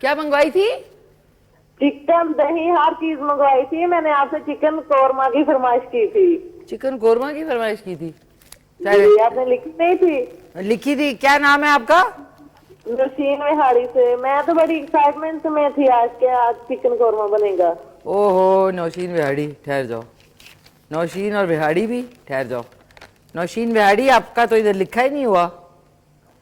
क्या मंगवाई थी? चिकन दही हर चीज मंगवाई थी। मैंने आपसे चिकन कौरमा की फरमाइश की थी। चिकन कोरमा की फरमाइश की थी? जी, आपने लिखी नहीं थी? लिखी थी। क्या नाम है आपका? नौशीन बिहाड़ी से। मैं तो बड़ी एक्साइटमेंट में थी आज के, आज चिकन कौरमा बनेगा। ओहो, नौशीन बिहाड़ी, ठहर जाओ। नौशीन और बिहाड़ी भी, ठहर जाओ। नौशीन बिहाड़ी, आपका तो इधर लिखा ही नहीं हुआ।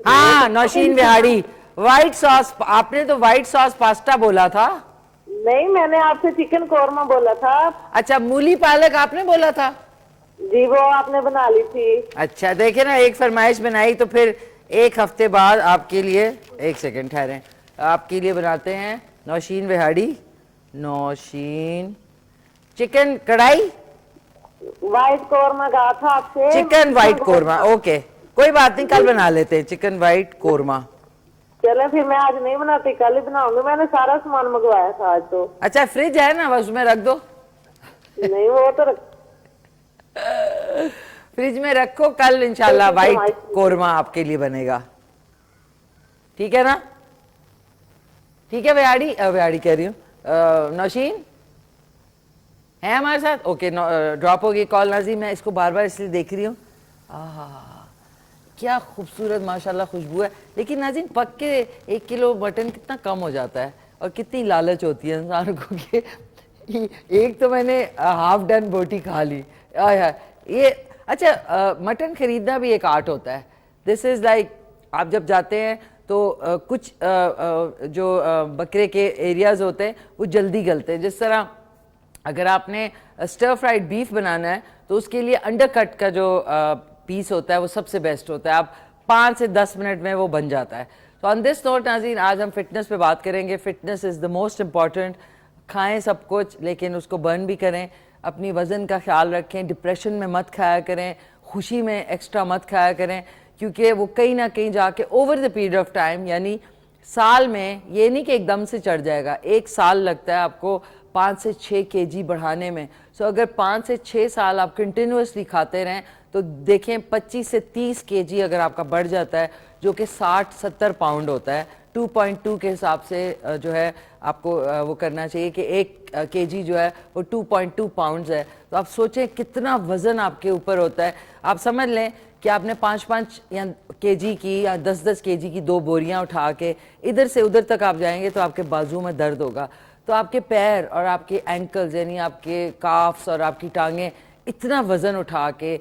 हाँ, नौशीन बिहाड़ी, व्हाइट सॉस। आपने तो व्हाइट सॉस पास्ता बोला था। नहीं, मैंने आपसे चिकन कौरमा बोला था। अच्छा, मूली पालक आपने बोला था? जी, वो आपने बना ली थी। अच्छा, देखे ना, एक फरमाइश बनाई तो फिर एक हफ्ते बाद आपके लिए, एक सेकंड ठहरें, आपके लिए बनाते हैं नौशीन बिहाड़ी, नौशीन चिकन कढ़ाई, व्हाइट कौरमा कहा था आपसे। चिकन व्हाइट कौरमा, ओके कोई बात नहीं, कल बना लेते हैं चिकन व्हाइट कौरमा। चले फिर, मैं आज नहीं बनाती, कल ही बनाऊंगी। मैंने सारा सामान मंगवाया था आज तो। अच्छा, फ्रिज है ना, बस उसमें रख दो। नहीं, वो तो फ्रिज में रखो, कल इंशाल्लाह व्हाइट कौरमा आपके लिए बनेगा, ठीक है ना? ठीक है बिहाड़ी, बिहाड़ी कह रही हूँ, नौशीन है हमारे साथ? ओके, ड्रॉप होगी कॉल नाज़ी। मैं इसको बार बार इसलिए देख रही हूँ, क्या खूबसूरत माशाल्लाह खुशबू है। लेकिन नाज़ीन, पक के 1 किलो मटन कितना कम हो जाता है, और कितनी लालच होती है इंसान को कि एक तो मैंने हाफ डन बोटी खा ली। ये अच्छा, मटन खरीदना भी एक आर्ट होता है। दिस इज़ लाइक, आप जब जाते हैं तो कुछ जो बकरे के एरियाज़ होते हैं वो जल्दी गलते हैं। जिस तरह अगर आपने स्टर फ्राइड बीफ बनाना है तो उसके लिए अंडर कट का जो पीस होता है वो सबसे बेस्ट होता है। आप 5 से 10 मिनट में वो बन जाता है। तो ऑन दिस नोट नाज़रीन, आज हम फिटनेस पे बात करेंगे। Fitness is the most important. खाएं सब कुछ लेकिन उसको बर्न भी करें, अपनी वज़न का ख्याल रखें, डिप्रेशन में मत खाया करें, खुशी में एक्स्ट्रा मत खाया करें, क्योंकि वो कहीं ना कहीं जाके over the period of time, यानी साल में, ये नहीं कि एकदम से चढ़ जाएगा, 1 साल लगता है आपको 5 से 6 केजी बढ़ाने में। सो अगर 5 से 6 साल आप कंटिन्यूसली खाते रहें तो देखें 25 से 30 केजी अगर आपका बढ़ जाता है, जो कि 60-70 पाउंड होता है। 2.2 के हिसाब से जो है आपको वो करना चाहिए कि 1 केजी जो है वो 2.2 पाउंड्स है। तो आप सोचें कितना वज़न आपके ऊपर होता है। आप समझ लें कि आपने 5-5 या केजी की या 10-10 केजी की 2 बोरियां उठा के इधर से उधर तक आप जाएंगे तो आपके बाजू में दर्द होगा। तो आपके पैर और आपके एंकल्स यानी आपके काफ्स और आपकी टांगें इतना वज़न उठा के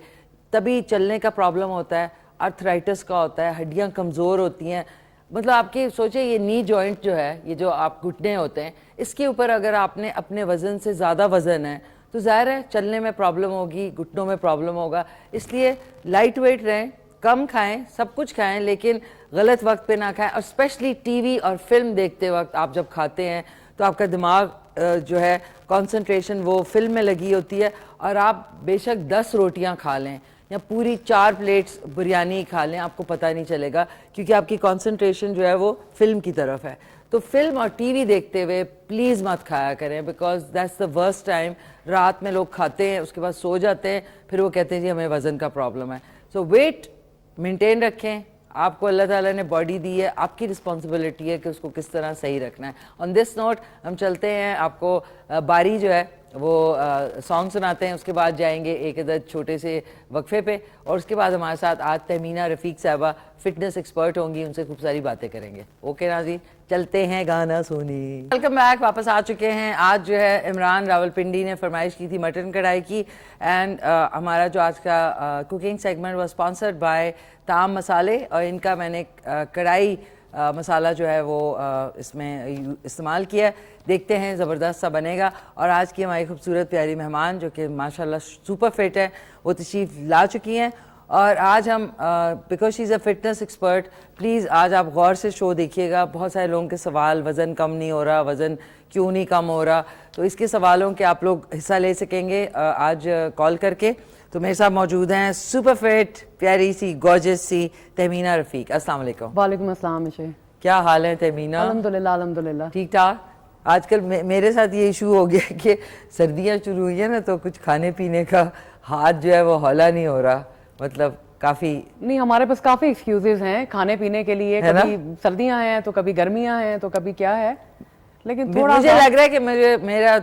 तभी चलने का प्रॉब्लम होता है, आर्थराइटिस का होता है, हड्डियां कमज़ोर होती हैं। मतलब आपके सोचे ये नी जॉइंट जो है, ये जो आप घुटने होते हैं, इसके ऊपर अगर आपने अपने वज़न से ज़्यादा वज़न है तो ज़ाहिर है चलने में प्रॉब्लम होगी, घुटनों में प्रॉब्लम होगा। इसलिए लाइट वेट रहें, कम खाएं, सब कुछ खाएं लेकिन गलत वक्त पे ना खाएं। और स्पेशली टीवी और फिल्म देखते वक्त आप जब खाते हैं तो आपका दिमाग जो है कंसंट्रेशन वो फिल्म में लगी होती है, और आप बेशक 10 रोटियां खा लें या पूरी 4 प्लेट्स बिरयानी खा लें, आपको पता नहीं चलेगा क्योंकि आपकी कंसंट्रेशन जो है वो फिल्म की तरफ है। तो फिल्म और टीवी देखते हुए प्लीज़ मत खाया करें, because that's the worst time. रात में लोग खाते हैं, उसके बाद सो जाते हैं, फिर वो कहते हैं जी हमें वज़न का प्रॉब्लम है। सो वेट मेंटेन रखें। आपको अल्लाह ताला ने बॉडी दी है, आपकी रिस्पॉन्सिबिलिटी है कि उसको किस तरह सही रखना है। ऑन दिस नोट हम चलते हैं, आपको बारी जो है वो सॉन्ग सुनाते हैं, उसके बाद जाएंगे एक अदर छोटे से वक्फे पे, और उसके बाद हमारे साथ आज तहमीना रफ़ीक साहबा फिटनेस एक्सपर्ट होंगी, उनसे खूब सारी बातें करेंगे। ओके नाज़रीन, चलते हैं गाना सुनी। वेलकम बैक, वापस आ चुके हैं। आज जो है इमरान रावलपिंडी ने फरमाइश की थी मटन कढ़ाई की, एंड हमारा जो आज का कुकिंग सेगमेंट वो स्पॉन्सर्ड बाय ताम मसाले, और इनका मैंने कढ़ाई मसाला जो है वो इसमें इस्तेमाल किया है। देखते हैं ज़बरदस्त सा बनेगा। और आज की हमारी खूबसूरत प्यारी मेहमान जो कि माशाल्लाह सुपर फिट है, वो तशरीफ़ ला चुकी हैं। और आज हम because she is a fitness expert, please आज आप गौर से शो देखिएगा। बहुत सारे लोगों के सवाल, वज़न कम नहीं हो रहा, वज़न क्यों नहीं कम हो रहा, तो इसके सवालों के आप लोग हिस्सा ले सकेंगे आज कॉल करके। तो मेरे साथ मौजूद हैं सुपर फिट प्यारी सी गॉर्जियस सी तहमीना रफ़ीक। अस्सलाम वालेकुम। वालेकुम अस्सलाम। क्या हाल है तहमीना? अल्हम्दुलिल्लाह अल्हम्दुलिल्लाह ठीक ठाक। आजकल मेरे साथ ये इशू हो गया कि सर्दियाँ शुरू हुई है ना, तो कुछ खाने पीने का हाथ जो है वो हौला नहीं हो रहा, मतलब काफ़ी नहीं, हमारे पास काफ़ी एक्सक्यूजेस हैं खाने पीने के लिए। कभी सर्दियाँ हैं तो कभी गर्मियाँ हैं तो कभी क्या है, लेकिन थोड़ा मुझे लग रहा है कि मेरा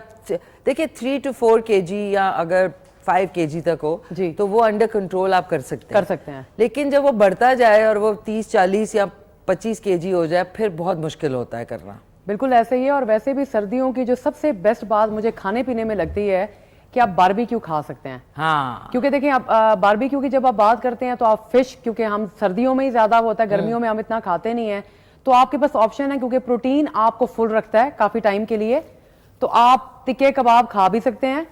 देखिए 3 to 4 kg या अगर 5 kg तक हो जी, तो वो अंडर कंट्रोल आप कर सकते हैं। लेकिन जब वो बढ़ता जाए और वो 30-40 या 25 kg हो जाए, फिर बहुत मुश्किल होता है करना। बिल्कुल ऐसे ही है। और वैसे भी सर्दियों की जो सबसे बेस्ट बात मुझे खाने पीने में लगती है कि आप बारबेक्यू खा सकते हैं। हाँ, क्योंकि देखिए आप बारबेक्यू की जब आप बात करते हैं तो आप फिश, क्योंकि हम सर्दियों में ही ज्यादा होता है, गर्मियों में हम इतना खाते नहीं है, तो आपके पास ऑप्शन है, क्योंकि प्रोटीन आपको फुल रखता है काफी टाइम के लिए, तो आप टिक्के कबाब खा भी सकते हैं,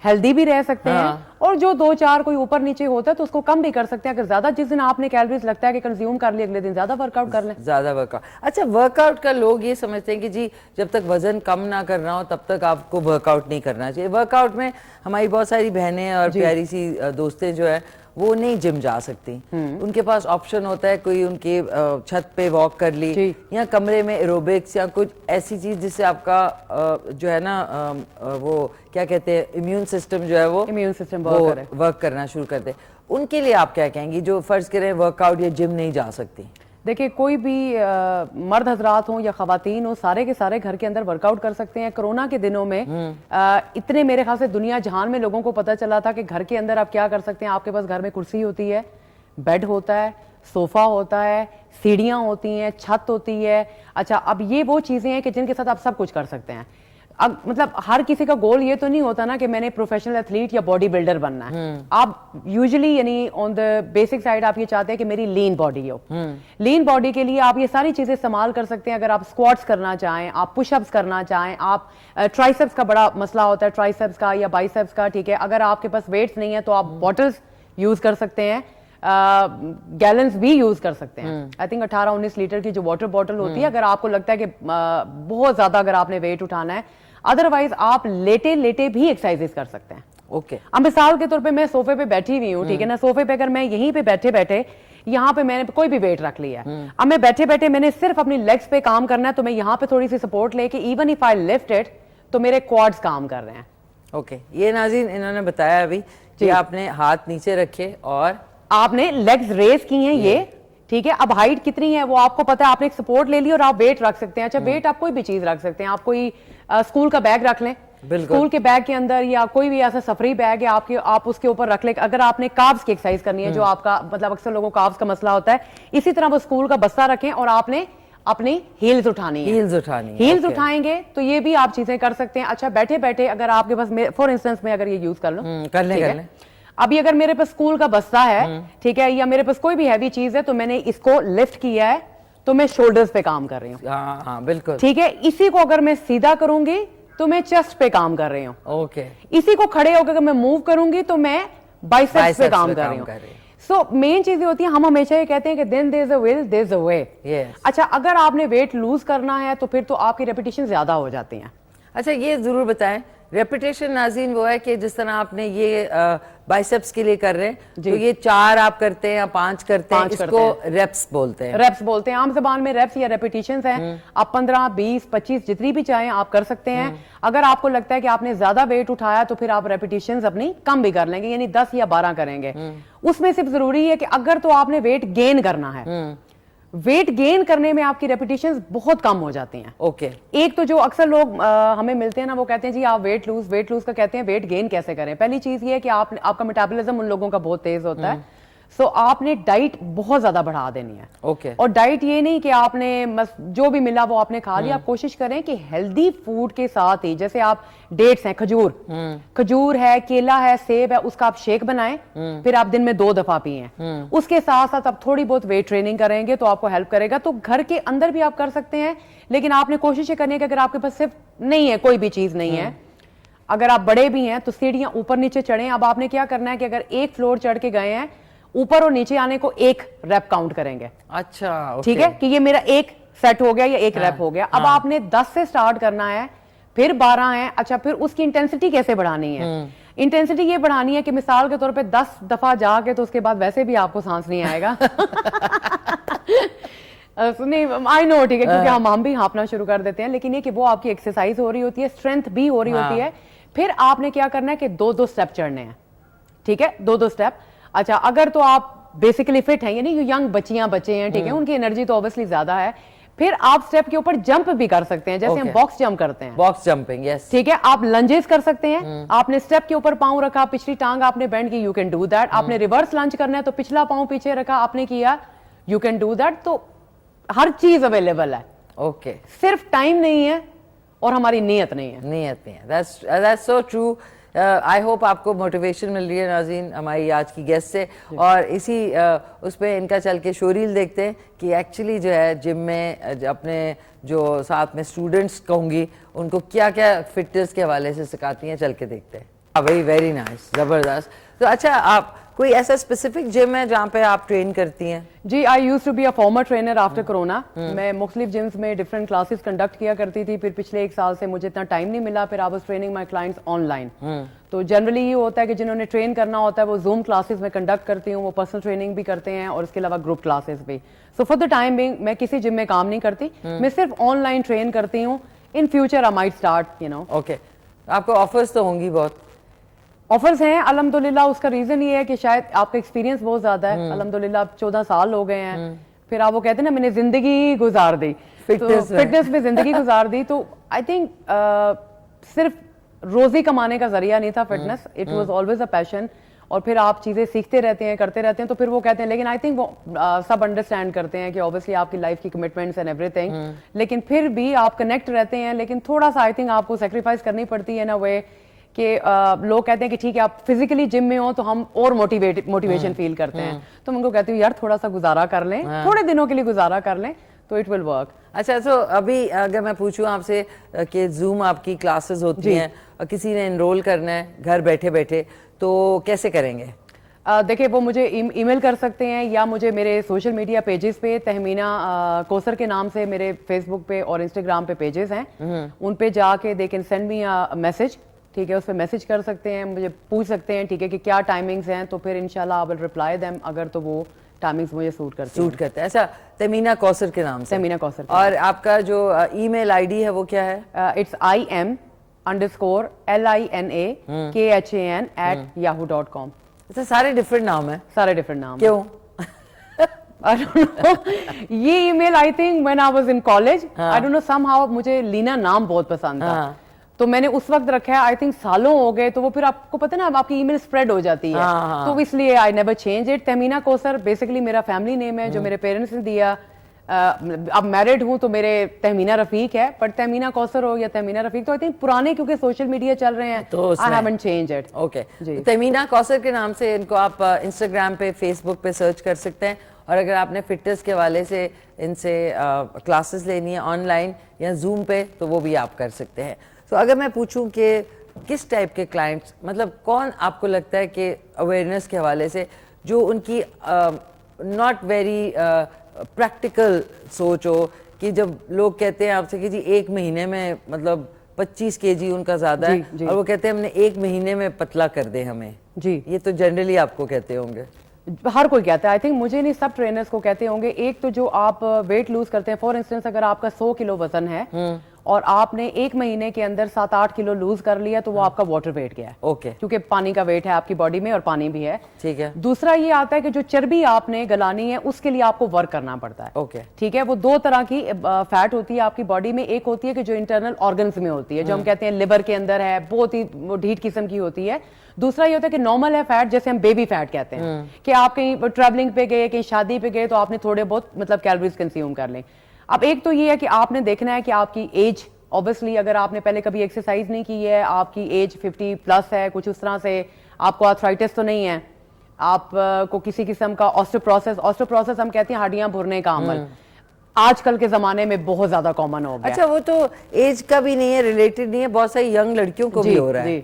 हेल्दी भी रह सकते हैं, और जो 2-4 कोई ऊपर नीचे होता है तो उसको कम भी कर सकते हैं। अगर ज्यादा जिस दिन आपने कैलोरीज लगता है कि कंज्यूम कर ली, अगले दिन ज्यादा वर्कआउट कर लें। ज्यादा वर्कआउट। अच्छा, वर्कआउट का लोग ये समझते हैं कि जी जब तक वजन कम ना करना हो तब तक आपको वर्कआउट नहीं करना चाहिए। वर्कआउट में हमारी बहुत सारी बहनें और प्यारी सी दोस्तें जो है वो नहीं जिम जा सकती, उनके पास ऑप्शन होता है कोई उनके छत पे वॉक कर ली, या कमरे में एरोबिक्स या कुछ ऐसी चीज जिससे आपका जो है ना वो क्या कहते हैं इम्यून सिस्टम जो है वो इम्यून सिस्टम वर्क करना शुरू कर दे। उनके लिए आप क्या कहेंगी जो फर्ज करें वर्कआउट या जिम नहीं जा सकती? देखिए, कोई भी मर्द हजरात हों या खवातीन हो, सारे के सारे घर के अंदर वर्कआउट कर सकते हैं। कोरोना के दिनों में इतने मेरे ख्याल से दुनिया जहान में लोगों को पता चला था कि घर के अंदर आप क्या कर सकते हैं। आपके पास घर में कुर्सी होती है, बेड होता है, सोफा होता है, सीढ़ियां होती हैं, छत होती है। अच्छा, अब ये वो चीजें हैं कि जिनके साथ आप सब कुछ कर सकते हैं। अब मतलब हर किसी का गोल ये तो नहीं होता ना कि मैंने प्रोफेशनल एथलीट या बॉडी बिल्डर बनना है। आप यूजुअली यानी ऑन द बेसिक साइड आप ये चाहते हैं कि मेरी लीन बॉडी हो। लीन बॉडी के लिए आप ये सारी चीजें इस्तेमाल कर सकते हैं। अगर आप स्क्वाट्स करना चाहें, आप पुशअप्स करना चाहें, आप ट्राइसेप्स का बड़ा मसला होता है, ट्राइसेप्स का या बाइसेप्स का, ठीक है। अगर आपके पास वेट्स नहीं है तो आप बॉटल्स यूज कर सकते हैं। गैलन्स भी यूज कर सकते हैं। आई थिंक 18-19 लीटर की जो वाटर बॉटल होती है, अगर आपको लगता है कि बहुत ज्यादा अगर आपने वेट उठाना है, अदरवाइज आप लेटे लेटे भी एक्सरसाइजेस कर सकते हैं। ओके अब मिसाल के तौर पे मैं सोफे पे बैठी हुई हूँ, ठीक है ना, सोफे पे अगर मैं यहीं पे बैठे बैठे यहाँ पे मैंने कोई भी वेट रख लिया है, अब मैं बैठे बैठे मैंने सिर्फ अपनी लेग्स पे काम करना है, तो मैं यहाँ पे थोड़ी सी सपोर्ट लेके even if I lift it तो मेरे क्वाड्स काम कर रहे हैं। ओके ये नाज़रीन इन्होंने बताया अभी कि आपने हाथ नीचे रखे और आपने लेग्स रेस की हैं ये, ठीक है। अब हाइट कितनी है वो आपको पता है, आपने एक सपोर्ट ले ली और आप वेट रख सकते हैं। अच्छा वेट आप कोई भी चीज रख सकते हैं, आप कोई स्कूल का बैग रख लें, स्कूल के बैग के अंदर या कोई भी ऐसा सफरी बैग है आपके, आप उसके ऊपर रख ले। अगर आपने काब्स की एक्सरसाइज करनी है, जो आपका मतलब अक्सर लोगों को काब्स का मसला होता है, इसी तरह वो स्कूल का बस्ता रखें और आपने अपनी हील्स उठानी है। हील्स उठाएंगे तो ये भी आप चीजें कर सकते हैं। अच्छा बैठे बैठे अगर आपके पास फॉर इंस्टेंस में अगर ये यूज कर लो, कर लें। अभी अगर मेरे पास स्कूल का बस्ता है, ठीक है, या मेरे पास कोई भी हैवी चीज है, तो मैंने इसको लिफ्ट किया है तो मैं शोल्डर्स पे काम कर रही हूँ। हाँ बिल्कुल ठीक है। इसी को अगर मैं सीधा करूंगी तो मैं चेस्ट पे काम कर रही हूँ। ओके इसी को खड़े होकर मैं मूव करूंगी तो मैं बाइसेप्स पे काम कर रही हूँ। सो मेन चीज ये होती है, हम हमेशा ये कहते हैं कि then there is a will there is a way. अच्छा अगर आपने वेट लूज करना है तो फिर तो आपकी रेपिटेशन ज्यादा हो जाती हैं। अच्छा ये जरूर बताएं, रेपिटेशन नाज़रीन वो है कि जिस तरह आपने ये बाइसेप्स के लिए कर रहे हैं, तो ये 4 आप करते हैं या 5 करते हैं, इसको रेप्स बोलते हैं। रेप्स बोलते हैं आम जबान में, रेप्स या रेपिटेशंस हैं। आप 15, 20, 25 जितनी भी चाहें आप कर सकते हैं। अगर आपको लगता है कि आपने ज्यादा वेट उठाया तो फिर आप रेपिटेशंस अपनी कम भी कर लेंगे, यानी 10 या 12 करेंगे। उसमें सिर्फ जरूरी है कि अगर तो आपने वेट गेन करना है, वेट गेन करने में आपकी रेपिटेशंस बहुत कम हो जाती हैं। ओके एक तो जो अक्सर लोग हमें मिलते हैं ना, वो कहते हैं जी आप वेट लूज का कहते हैं, वेट गेन कैसे करें। पहली चीज ये है कि आपका मेटाबॉलिज्म उन लोगों का बहुत तेज होता है, सो आपने डाइट बहुत ज्यादा बढ़ा देनी है। ओके और डाइट ये नहीं कि आपने जो भी मिला वो आपने खा लिया, आप कोशिश करें कि हेल्दी फूड के साथ ही, जैसे आप डेट्स हैं, खजूर है, केला है, सेब है, उसका आप शेक बनाएं, फिर आप दिन में 2 दफा पिएं। उसके साथ साथ आप थोड़ी बहुत वेट ट्रेनिंग करेंगे तो आपको हेल्प करेगा। तो घर के अंदर भी आप कर सकते हैं, लेकिन आपने कोशिश करनी है कि अगर आपके पास सिर्फ नहीं है, कोई भी चीज नहीं है, अगर आप बड़े भी हैं तो सीढ़ियां ऊपर नीचे चढ़ें। अब आपने क्या करना है कि अगर एक फ्लोर चढ़ के गए हैं, ऊपर और नीचे आने को 1 रैप काउंट करेंगे। अच्छा ठीक है कि ये मेरा 1 सेट हो गया या 1 रैप हो गया। अब आपने 10 से स्टार्ट करना है, फिर 12 है। अच्छा फिर उसकी इंटेंसिटी कैसे बढ़ानी है? इंटेंसिटी ये बढ़ानी है कि मिसाल के तौर पे 10 दफा जाके तो उसके बाद वैसे भी आपको सांस नहीं आएगा। नहीं आई नो, ठीक है, क्योंकि हम भी हाँपना शुरू कर देते हैं, लेकिन ये कि वो आपकी एक्सरसाइज हो रही होती है, स्ट्रेंथ भी हो रही होती है। फिर आपने क्या करना है कि 2-2 स्टेप चढ़ने हैं। ठीक है, 2-2 स्टेप। अच्छा अगर तो आप बेसिकली फिट हैं, यानी यंग बच्चे हैं, ठीक है, उनकी एनर्जी तो ऑब्वियसली ज्यादा है, फिर आप स्टेप के ऊपर जंप भी कर सकते हैं, जैसे हम बॉक्स जंप करते हैं, बॉक्स जंपिंग। यस ठीक है। आप लंजेस कर सकते हैं, आपने स्टेप के ऊपर पांव रखा, पिछली टांग आपने बेंड की, यू कैन डू दैट। आपने रिवर्स लंज करना है तो पिछला पांव पीछे रखा, आपने किया, यू कैन डू दैट। तो हर चीज अवेलेबल है। ओके सिर्फ टाइम नहीं है और हमारी नीयत नहीं है। That's so true. I hope आपको मोटिवेशन मिल रही है नाज़रीन हमारी आज की गेस्ट से, और इसी उस पर इनका चल के शोरील देखते हैं कि एक्चुअली जो है जिम में अपने जो साथ में स्टूडेंट्स कहूँगी उनको क्या क्या फिटनेस के हवाले से सिखाती हैं, चल के देखते हैं। भाई वेरी नाइस, ज़बरदस्त। तो अच्छा आप कोई ऐसा स्पेसिफिक जिम है जहाँ पे आप ट्रेन करती हैं? जी I used to be a former trainer after corona. मैं मुख्तलिफ जिम्स में डिफरेंट क्लासेस कंडक्ट किया करती थी, फिर पिछले 1 साल से मुझे इतना टाइम नहीं मिला, फिर I was training my clients online. तो जनरली ये होता है कि जिन्होंने ट्रेन करना होता है वो जूम क्लासेस में कंडक्ट करती हूँ, वो पर्सनल ट्रेनिंग भी करते हैं और इसके अलावा ग्रुप क्लासेस भी। So for the time being मैं किसी जिम में काम नहीं करती, मैं सिर्फ ऑनलाइन ट्रेन करती हूँ। In future I might start you know. Okay आपको ऑफर्स तो होंगी, बहुत ऑफर्स हैं अल्हम्दुलिल्लाह। उसका रीजन ये है कि शायद आपका एक्सपीरियंस बहुत ज्यादा है, अल्हम्दुलिल्लाह 14 साल हो गए हैं। फिर आप वो कहते हैं ना मैंने जिंदगी गुजार दी, फिटनेस में जिंदगी गुजार दी। तो आई थिंक सिर्फ रोजी कमाने का जरिया नहीं था fitness, it was always a passion. और फिर आप चीजें सीखते रहते हैं, करते रहते हैं, तो फिर वो कहते हैं, लेकिन आई थिंक वो सब अंडरस्टैंड करते हैं कि ऑब्वियसली आपकी लाइफ की कमिटमेंट्स एंड एवरीथिंग, लेकिन फिर भी आप कनेक्ट रहते हैं। लेकिन थोड़ा सा आई थिंक आपको सेक्रीफाइस करनी पड़ती है ना वे कि लोग कहते हैं कि ठीक है आप फिजिकली जिम में हो तो हम और मोटिवेशन फील करते हैं, तो मैं उनको कहती हूँ यार थोड़ा सा गुजारा कर लें, थोड़े दिनों के लिए गुजारा कर लें तो इट विल वर्क। अच्छा तो अभी अगर मैं पूछूं आपसे कि जूम आपकी क्लासेस होती हैं और किसी ने एनरोल करना है घर बैठे बैठे, तो कैसे करेंगे? देखिए वो मुझे ईमेल कर सकते हैं या मुझे मेरे सोशल मीडिया पेजेस पे तहमीना कोसर के नाम से मेरे फेसबुक पे और इंस्टाग्राम पे पेजेस हैं, उन पे जाके they can send me a message, ठीक है, उस पर मैसेज कर सकते हैं, मुझे पूछ सकते हैं, ठीक है, कि क्या टाइमिंग्स हैं, तो फिर इंशाल्लाह आई विल रिप्लाई देम अगर तो वो टाइमिंग्स मुझे सूट करते हैं। ऐसा तमीना कौसर के नाम से। तमीना कौसर। और आपका जो ईमेल आईडी है वो क्या है? It's im_LINAKHAN@yahoo.com। अच्छा, सारे डिफरेंट नाम है? सारे डिफरेंट नाम। क्यों? I don't know. ये email I think when I was in college, I don't know, somehow मुझे लीना नाम बहुत पसंद था, तो मैंने उस वक्त रखा है, आई थिंक सालों हो गए, तो वो फिर आपको पता है ना, अब आपकी ईमेल स्प्रेड हो जाती है, तो इसलिए I never change it. Tamina Kausar basically मेरा फैमिली नेम है जो मेरे पेरेंट्स ने दिया। अब मैरिड हूं तो मेरे तहमीना रफीक है, पर तहमीना कौसर हो या तहमीना रफीक, तो आई थिंक पुराने क्योंकि सोशल मीडिया चल रहे हैं, तो I haven't change it. Okay, Tahmina Kausar के नाम से इनको आप इंस्टाग्राम पे, फेसबुक पे सर्च कर सकते हैं। और अगर आपने फिटनेस के हवाले से इनसे क्लासेस लेनी है ऑनलाइन या जूम पे, तो वो भी आप कर सकते हैं। तो अगर मैं पूछूं कि किस टाइप के क्लाइंट्स, मतलब कौन आपको लगता है कि अवेयरनेस के हवाले से जो उनकी नॉट वेरी प्रैक्टिकल सोच हो, कि जब लोग कहते हैं आपसे कि जी 1 महीने में मतलब 25 kg उनका ज्यादा है, और वो कहते हैं हमने 1 महीने में पतला कर दे हमें, जी, ये तो जनरली आपको कहते होंगे? हर कोई कहता है, आई थिंक मुझे नहीं, सब ट्रेनर्स को कहते होंगे। एक तो जो आप वेट लूज करते हैं, फॉर इंस्टेंस अगर आपका 100 किलो वजन है और आपने 1 महीने के अंदर 7-8 किलो लूज कर लिया, तो वो आपका वाटर वेट गया है। ओके, क्योंकि पानी का वेट है आपकी बॉडी में और पानी भी है, ठीक है। दूसरा ये आता है कि जो चर्बी आपने गलानी है उसके लिए आपको वर्क करना पड़ता है। ओके, ठीक है। वो 2 तरह की फैट होती है आपकी बॉडी में। एक होती है कि जो इंटरनल ऑर्गन्स में होती है, जो हम कहते हैं लिवर के अंदर है, बहुत ही ढीठ किस्म की होती है। दूसरा ये होता है कि नॉर्मल है फैट, जैसे हम बेबी फैट कहते हैं, कि आप कहीं ट्रैवलिंग पे गए, कहीं शादी पे गए, तो आपने थोड़े बहुत मतलब कैलोरीज कंज्यूम कर लें। अब एक तो ये है कि आपने देखना है कि आपकी एज, ऑब्वियसली अगर आपने पहले कभी एक्सरसाइज नहीं की है, आपकी एज 50+ है, कुछ उस तरह से, आपको आर्थराइटिस तो नहीं है, आपको किसी किस्म का ऑस्टियोपोरोसिस हम कहते हैं हड्डियां भुरने का अमल, आजकल के जमाने में बहुत ज्यादा कॉमन हो गया। अच्छा, वो तो एज का भी नहीं है, रिलेटेड नहीं है, बहुत सारी यंग लड़कियों को भी हो रहा है।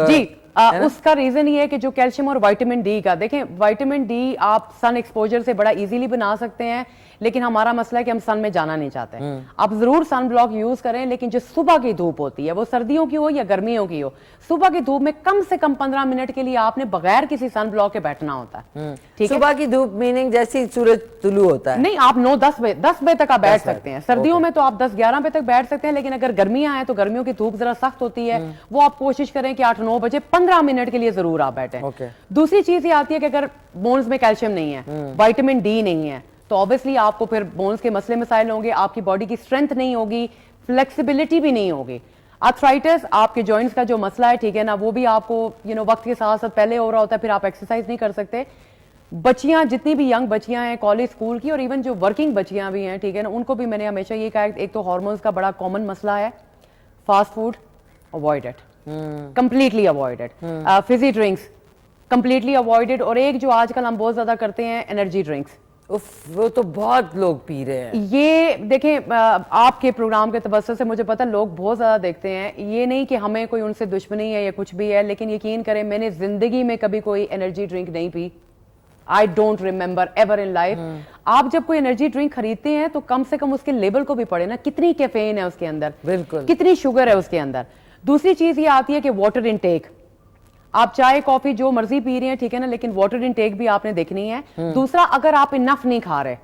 जी, उसका रीजन ये है कि जो कैल्शियम और विटामिन डी का, देखें विटामिन डी आप सन एक्सपोजर से बड़ा इजीली बना सकते हैं, लेकिन हमारा मसला है कि हम सन में जाना नहीं चाहते। आप जरूर सन ब्लॉक यूज करें, लेकिन जो सुबह की धूप होती है, वो सर्दियों की हो या गर्मियों की हो, सुबह की धूप में कम से कम 15 मिनट के लिए आपने बगैर किसी सन ब्लॉक के बैठना होता है। ठीक है, सुबह की धूप मीनिंग जैसे सूरज तुलू होता है? नहीं, आप 9-10 बजे तक आप बैठ सकते हैं। सर्दियों में तो आप 10-11 बजे तक बैठ सकते हैं, लेकिन अगर गर्मियां हैं तो गर्मियों की धूप जरा सख्त होती है, वो आप कोशिश करें कि 8-9 बजे 15 मिनट के लिए जरूर आप बैठे। दूसरी चीज ये आती है कि अगर बोन्स में कैल्शियम नहीं है, विटामिन डी नहीं है, तो ऑब्वियसली आपको फिर बोन्स के मसले मसाइल होंगे, आपकी बॉडी की स्ट्रेंथ नहीं होगी, फ्लेक्सिबिलिटी भी नहीं होगी। आर्थराइटिस, आपके जॉइंट्स का जो मसला है, ठीक है ना, वो भी आपको वक्त के साथ साथ पहले हो रहा होता है, फिर आप एक्सरसाइज नहीं कर सकते। बच्चियां, जितनी भी यंग बच्चियां हैं कॉलेज स्कूल की, और इवन जो वर्किंग बच्चियां भी हैं, ठीक है ना, उनको भी मैंने हमेशा ये कहा, एक तो हार्मोन्स का बड़ा कॉमन मसला है, fast food avoid it, completely avoid it, Fiji drinks completely avoided, और एक जो आजकल हम बहुत ज्यादा करते हैं, एनर्जी ड्रिंक्स, वो तो बहुत लोग पी रहे हैं। ये देखें, आपके प्रोग्राम के तबस्सुर से मुझे पता लोग बहुत ज्यादा देखते हैं, ये नहीं कि हमें कोई उनसे दुश्मनी है या कुछ भी है, लेकिन यकीन करें मैंने जिंदगी में कभी कोई एनर्जी ड्रिंक नहीं P. I don't remember ever in life. आप जब कोई एनर्जी ड्रिंक खरीदते हैं तो कम से कम उसके लेबल को भी पढ़े ना, कितनी कैफीन है उसके अंदर, बिल्कुल, कितनी शुगर है उसके अंदर। दूसरी चीज ये आती है कि वाटर इनटेक, आप चाय कॉफी जो मर्जी पी रहे हैं, ठीक है ना, लेकिन वाटर इनटेक भी आपने देखनी है। दूसरा, अगर आप इनफ नहीं खा रहे,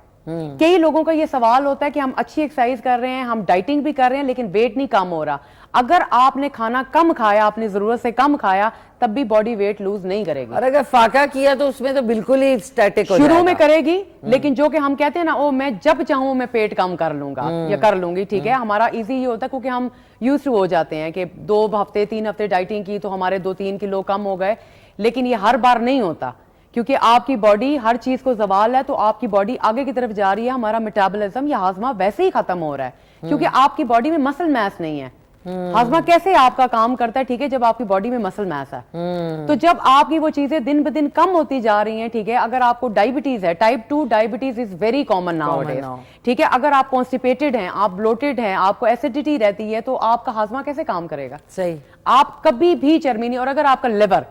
कई लोगों का ये सवाल होता है कि हम अच्छी एक्सरसाइज कर रहे हैं, हम डाइटिंग भी कर रहे हैं, लेकिन वेट नहीं कम हो रहा। अगर आपने खाना कम खाया, अपनी जरूरत से कम खाया, तब भी बॉडी वेट लूज नहीं करेगी। और अगर फाका किया तो उसमें तो बिल्कुल ही स्टैटिक हो जाएगा। शुरू में करेगी, लेकिन जो कि हम कहते हैं ना, ओ मैं जब चाहूं मैं पेट कम कर लूंगा या कर लूंगी, ठीक है, हमारा इजी ये होता है क्योंकि हम यूज टू हो जाते हैं कि 2 हफ्ते 3 हफ्ते डाइटिंग की तो हमारे 2-3 किलो कम हो गए, लेकिन ये हर बार नहीं होता, क्योंकि आपकी बॉडी हर चीज को जवाल है, तो आपकी बॉडी आगे की तरफ जा रही है, हमारा मेटाबॉलिज्म या हाजमा वैसे ही खत्म हो रहा है, क्योंकि आपकी बॉडी में मसल मैस नहीं है। हाजमा कैसे आपका काम करता है, ठीक है, जब आपकी बॉडी में मसल मैस है। तो जब आपकी वो चीजें दिन ब दिन कम होती जा रही हैं, ठीक है, अगर आपको डायबिटीज है, type 2 diabetes is very common nowadays, ठीक है, अगर आप कॉन्स्टिपेटेड हैं, आप ब्लोटेड हैं, आपको एसिडिटी रहती है, तो आपका हाजमा कैसे काम करेगा? सही, आप कभी भी चर्बी नहीं, और अगर आपका लिवर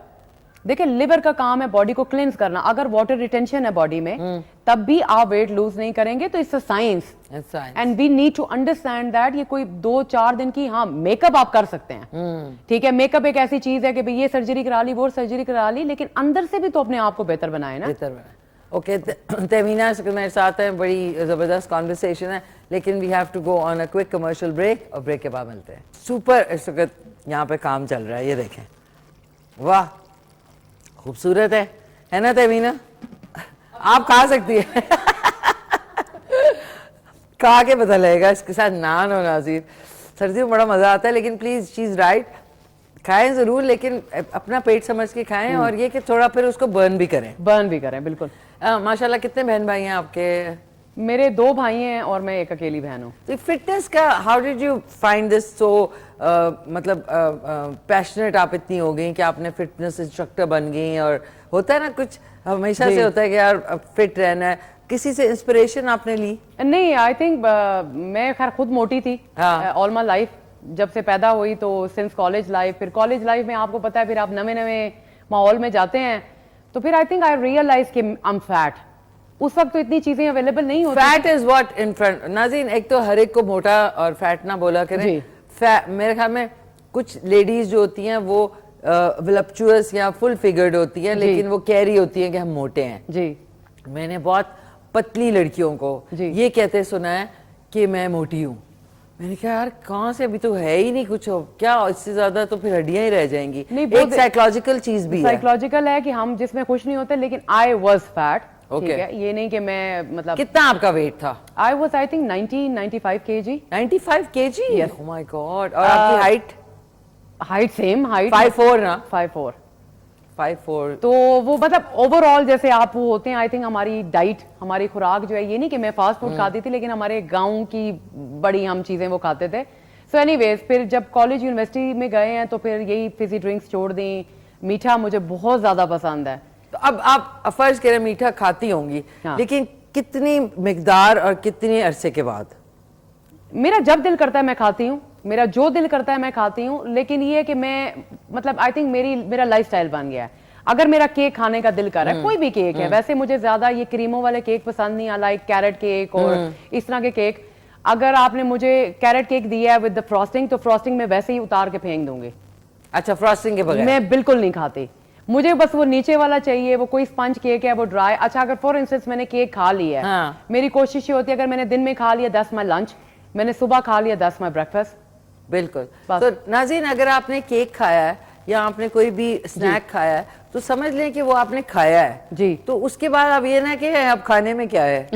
देखिए लिवर का काम है बॉडी को क्लींस करना, अगर वाटर रिटेंशन है बॉडी में तब भी आप वेट लूज नहीं करेंगे, तो it's a science and we need to understand that. ये कोई 2-4 दिन की, हाँ मेकअप आप कर सकते हैं, ठीक है, मेकअप एक ऐसी चीज है कि भाई ये सर्जरी करा ली, वो सर्जरी करा ली, लेकिन अंदर से भी तो अपने आप को बेहतर बनाए ना। बेहतर बनाए। ओके, तहमीना मेरे साथ है, बड़ी जबरदस्त कॉन्वर्सेशन है, लेकिन we have to go on a quick commercial break, और ब्रेक के बाद मिलते हैं। सुपर इस वक्त यहाँ पे काम चल रहा है, ये देखें, वाह खूबसूरत है ना तहमीना? आप खा सकती है खा के पता लगेगा, इसके साथ नान और नाज़ीर। सर्दियों में बड़ा मजा आता है, लेकिन प्लीज शी इज राइट, खाएं जरूर, लेकिन अपना पेट समझ के खाएं, और ये कि थोड़ा फिर उसको बर्न भी करें। बिल्कुल। माशाल्लाह कितने बहन भाई हैं आपके? मेरे 2 भाई हैं और मैं एक अकेली बहन हूँ। तो फिटनेस का how did you find this so, मतलब पैशनेट आप इतनी हो गई कि आपने फिटनेस इंस्ट्रक्टर बन गई, और होता है ना कुछ हमेशा से होता है कि यार फिट रहना है, किसी से इंस्पिरेशन आपने ली? नहीं, आई थिंक मैं खैर खुद मोटी थी ऑल माय लाइफ, जब से पैदा हुई, तो सिंस कॉलेज लाइफ। फिर कॉलेज लाइफ में आपको पता है फिर आप नए माहौल में जाते हैं, तो फिर आई थिंक आई रियलाइज कि आई एम फैट। उस वक्त तो इतनी चीजें अवेलेबल नहीं होती। Fat is what in front नाज़रीन, एक तो हर एक को मोटा और फैट ना बोला करें। मेरे ख्याल में कुछ लेडीज जो होती हैं वो वलप्चुअस या फुल फिगर्ड होती हैं, लेकिन वो कह रही होती हैं कि हम मोटे हैं जी। मैंने बहुत पतली लड़कियों को ये कहते सुना है कि मैं मोटी हूँ। मैंने कहा यार कहाँ से, अभी तो है ही नहीं कुछ, क्या इससे ज्यादा तो फिर हड्डियां ही रह जाएंगी। एक साइकोलॉजिकल चीज भी साइकोलॉजिकल है कि हम जिसमें खुश नहीं होते, लेकिन आई वाज फैट, ठीक है, ये नहीं कि मैं मतलब। कितना आपका वेट था? I was I think 95 kg। 95 kg? Oh my God. और आपकी हाइट सेम हाइट 5'4" ना? 5'4". तो वो मतलब ओवरऑल जैसे आप वो होते हैं, आई थिंक हमारी डाइट, हमारी खुराक जो है, ये नहीं कि मैं फास्ट फूड खाती थी, लेकिन हमारे गाँव की बड़ी हम चीजें वो खाते थे। सो एनीवेज फिर जब कॉलेज यूनिवर्सिटी में गए हैं तो फिर यही फिजी ड्रिंक्स छोड़ दी, मीठा मुझे बहुत ज्यादा पसंद है। तो अब आप फर्ज करें मीठा खाती होंगी, लेकिन कितनी मिकदार और कितने अरसे के बाद? मेरा जब दिल करता है मैं खाती हूँ, मेरा जो दिल करता है मैं खाती हूँ, लेकिन ये कि मैं मतलब आई थिंक मेरा लाइफस्टाइल बन गया है। अगर मेरा केक खाने का दिल कर रहा है, कोई भी केक है, वैसे मुझे ज्यादा ये क्रीमों वाले केक पसंद नहीं, लाइक कैरेट केक और इस तरह के केक। अगर आपने मुझे कैरेट केक दिया है विद द फ्रॉस्टिंग, तो फ्रॉस्टिंग में वैसे ही उतार के फेंक दूंगी। अच्छा, फ्रॉस्टिंग के बगैर? मैं बिल्कुल नहीं खाती, मुझे बस वो नीचे वाला चाहिए, वो कोई स्पंज केक है वो ड्राई। अच्छा, अगर फॉर इंस्टेंस मैंने केक खा लिया है, मेरी कोशिश ये होती है अगर मैंने दिन में खा लिया 10 माई लंच, मैंने सुबह खा लिया 10 माई ब्रेकफास्ट। बिल्कुल। तो नाज़रीन, अगर आपने केक खाया है या आपने कोई भी स्नैक खाया है, तो समझ लें कि वो आपने खाया है जी। तो उसके बाद अब ये ना कि अब खाने में क्या है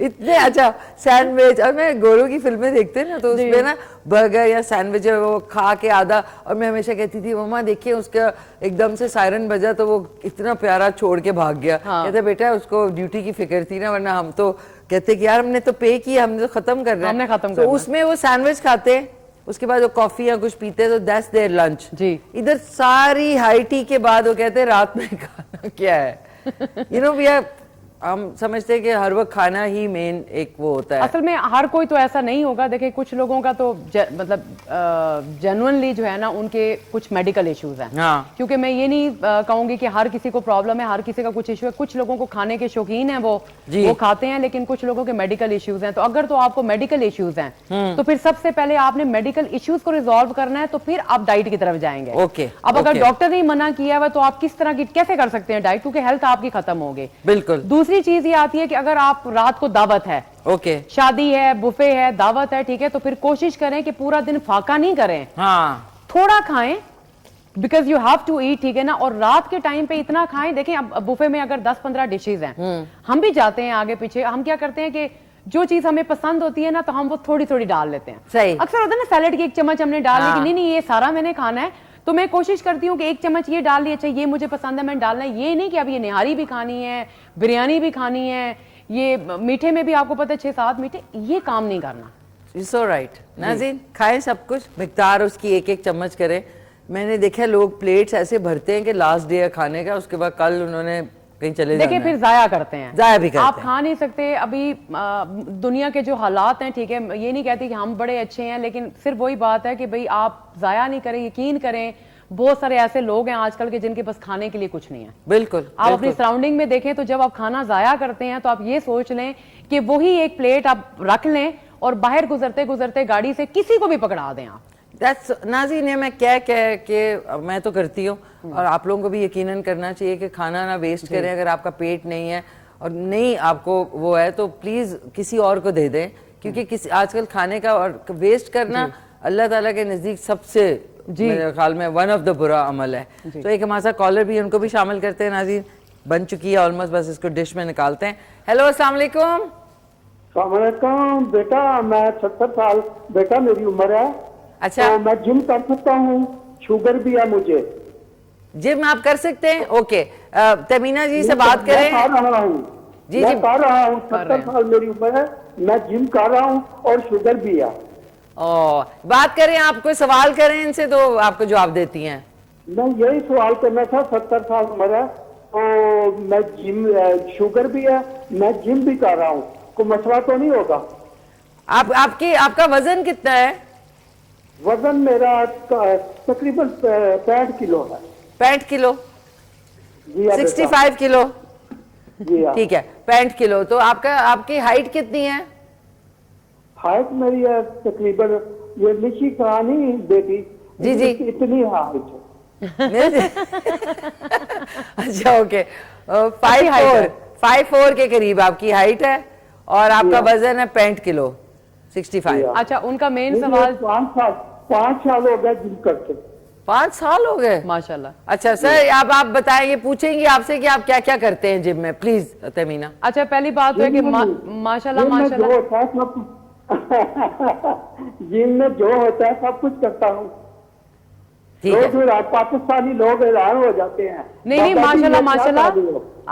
इतने अच्छा सैंडविच, और मैं गोरों की फिल्में देखते हैं ना, तो उसमें ना बर्गर या सैंडविच वो खा के आधा, और मैं हमेशा कहती थी मम्मा देखिए उसका एकदम से सायरन बजा तो वो इतना प्यारा छोड़ के भाग गया। कहते बेटा उसको ड्यूटी की फिक्र थी ना, वरना हम तो कहते कि यार हमने तो पे किया, हमने तो खत्म कर रहे हैं। तो उसमें वो सैंडविच खाते, उसके बाद वो कॉफी या कुछ पीते, तो दैट्स देयर लंच जी। इधर सारी हाई टी के बाद वो कहते रात में खाना क्या है। यू नो वी आर, हम समझते हैं कि हर वक्त खाना ही मेन एक वो होता है। असल में हर कोई तो ऐसा नहीं होगा। देखिए कुछ लोगों का तो मतलब जेन्युइनली जो है ना, उनके कुछ मेडिकल इश्यूज हैं। क्योंकि मैं ये नहीं कहूंगी कि हर किसी को प्रॉब्लम है, हर किसी का कुछ इशू है। कुछ लोगों को खाने के शौकीन है, वो खाते हैं, लेकिन कुछ लोगों के मेडिकल इश्यूज हैं। तो अगर तो आपको मेडिकल इश्यूज हैं, तो फिर सबसे पहले आपने मेडिकल इश्यूज को रिजॉल्व करना है, तो फिर आप डाइट की तरफ जाएंगे। अब अगर डॉक्टर ने मना किया हुआ, तो आप किस तरह की कैसे कर सकते हैं डाइट, क्योंकि हेल्थ आपकी खत्म होगी। बिल्कुल। दूसरी चीज ये आती है कि अगर आप रात को दावत है, शादी है, बुफे है, दावत है, ठीक है, तो फिर कोशिश करें कि पूरा दिन फाका नहीं करें, थोड़ा खाएं, because you have to eat, ठीक है ना। और रात के टाइम पे इतना खाएं। देखें अब बुफे में अगर 10-15 डिशेज हैं, हम भी जाते हैं आगे पीछे, हम क्या करते हैं कि जो चीज हमें पसंद होती है ना, तो हम वो थोड़ी थोड़ी डाल लेते हैं। सही। अक्सर होता है ना, सैलेड की 1 चम्मच हमने डाल ली कि नहीं ये सारा मैंने खाना है, तो मैं कोशिश करती हूँ कि 1 चम्मच ये डाल ली, अच्छा ये मुझे पसंद है, मैंने डालना है। ये नहीं कि अब ये निहारी भी खानी है, बिरयानी भी खानी है, ये मीठे में भी आपको पता है 6-7 मीठे, ये काम नहीं करना। सो राइट। नाज़रीन, खाएं सब कुछ, मिकदार उसकी 1-1 चम्मच करें। मैंने देखा लोग प्लेट्स ऐसे भरते हैं कि लास्ट डे है खाने का, उसके बाद कल उन्होंने कहीं चले जाना है। देखिए फिर जाया करते हैं, जाया भी करते हैं। आप खा नहीं सकते। अभी दुनिया के जो हालात हैं, ठीक है, ये नहीं कहती कि हम बड़े अच्छे हैं, लेकिन सिर्फ वही बात है कि भाई आप जाया नहीं करें, यकीन करें। बहुत सारे ऐसे लोग हैं आजकल के जिनके पास खाने के लिए कुछ नहीं है। बिल्कुल आप अपनी सराउंडिंग में देखें तो जब आप खाना जाया करते हैं तो आप ये सोच लें कि वही एक प्लेट आप रख लें और बाहर गुजरते गुजरते गाड़ी से किसी को भी पकड़ा दें आप। दैट्स नाज़रीन ने मैं कह के मैं तो करती हूँ और आप लोगों को भी यकीनन करना चाहिए कि खाना ना वेस्ट करें। अगर आपका पेट नहीं है और नहीं आपको वो है तो प्लीज किसी और को दे दें, क्योंकि किसी आजकल खाने का और वेस्ट करना अल्लाह ताला के नजदीक सबसे मेरे ख्याल में वन ऑफ द बुरा अमल है। तो एक हमारा कॉलर भी, उनको भी शामिल करते हैं। नाज़रीन बन चुकी है ऑलमोस्ट, बस इसको डिश में निकालते हैं। हेलो अस्सलाम वालेकुम। सलाम बेटा, मैं 70 साल बेटा मेरी उम्र है। अच्छा, तो मैं जिम कर सकता हूँ, शुगर भी है मुझे। जिम आप कर सकते हैं? ओके, तमीना जी से बात करें। मैं कर रहा हूँ जी मैं जी कर रहा हूँ, 70 साल मेरी उम्र है, मैं जिम कर रहा हूँ और शुगर भी है। बात करें, आप कोई सवाल करें इनसे तो आपको जवाब देती हैं। मैं यही सवाल करना था, 70 साल उम्र है तो मैं जिम, शुगर भी है, मैं जिम भी कर रहा हूँ, कोई मसला तो नहीं होगा? आपका वजन कितना है? वजन मेरा तकरीबन 65 किलो है। 65 किलो? जी हाँ, 65 किलो? जी हाँ। ठीक है, 65 किलो। तो आपकी हाइट कितनी है? हाइट मेरी है तकरीबन, ये निशी कहानी बेटी जी जी इतनी हाइट है। अच्छा ओके, 5'4" के करीब आपकी हाइट है और आपका वजन है 65 किलो, 65। अच्छा, उनका मेन सवाल, 5 साल हो गए जिम करते। 5 साल हो गए माशाल्लाह। अच्छा सर, अब आप बताएंगे, पूछेंगे आपसे कि आप क्या क्या करते हैं जिम में, प्लीज तमीना। अच्छा, पहली बात तो है कि माशाल्लाह माशाल्लाह जिम में जो होता है सब कुछ करता हूँ। पाकिस्तानी लोग हैरान हो जाते हैं। नहीं, माशाल्लाह माशाल्लाह।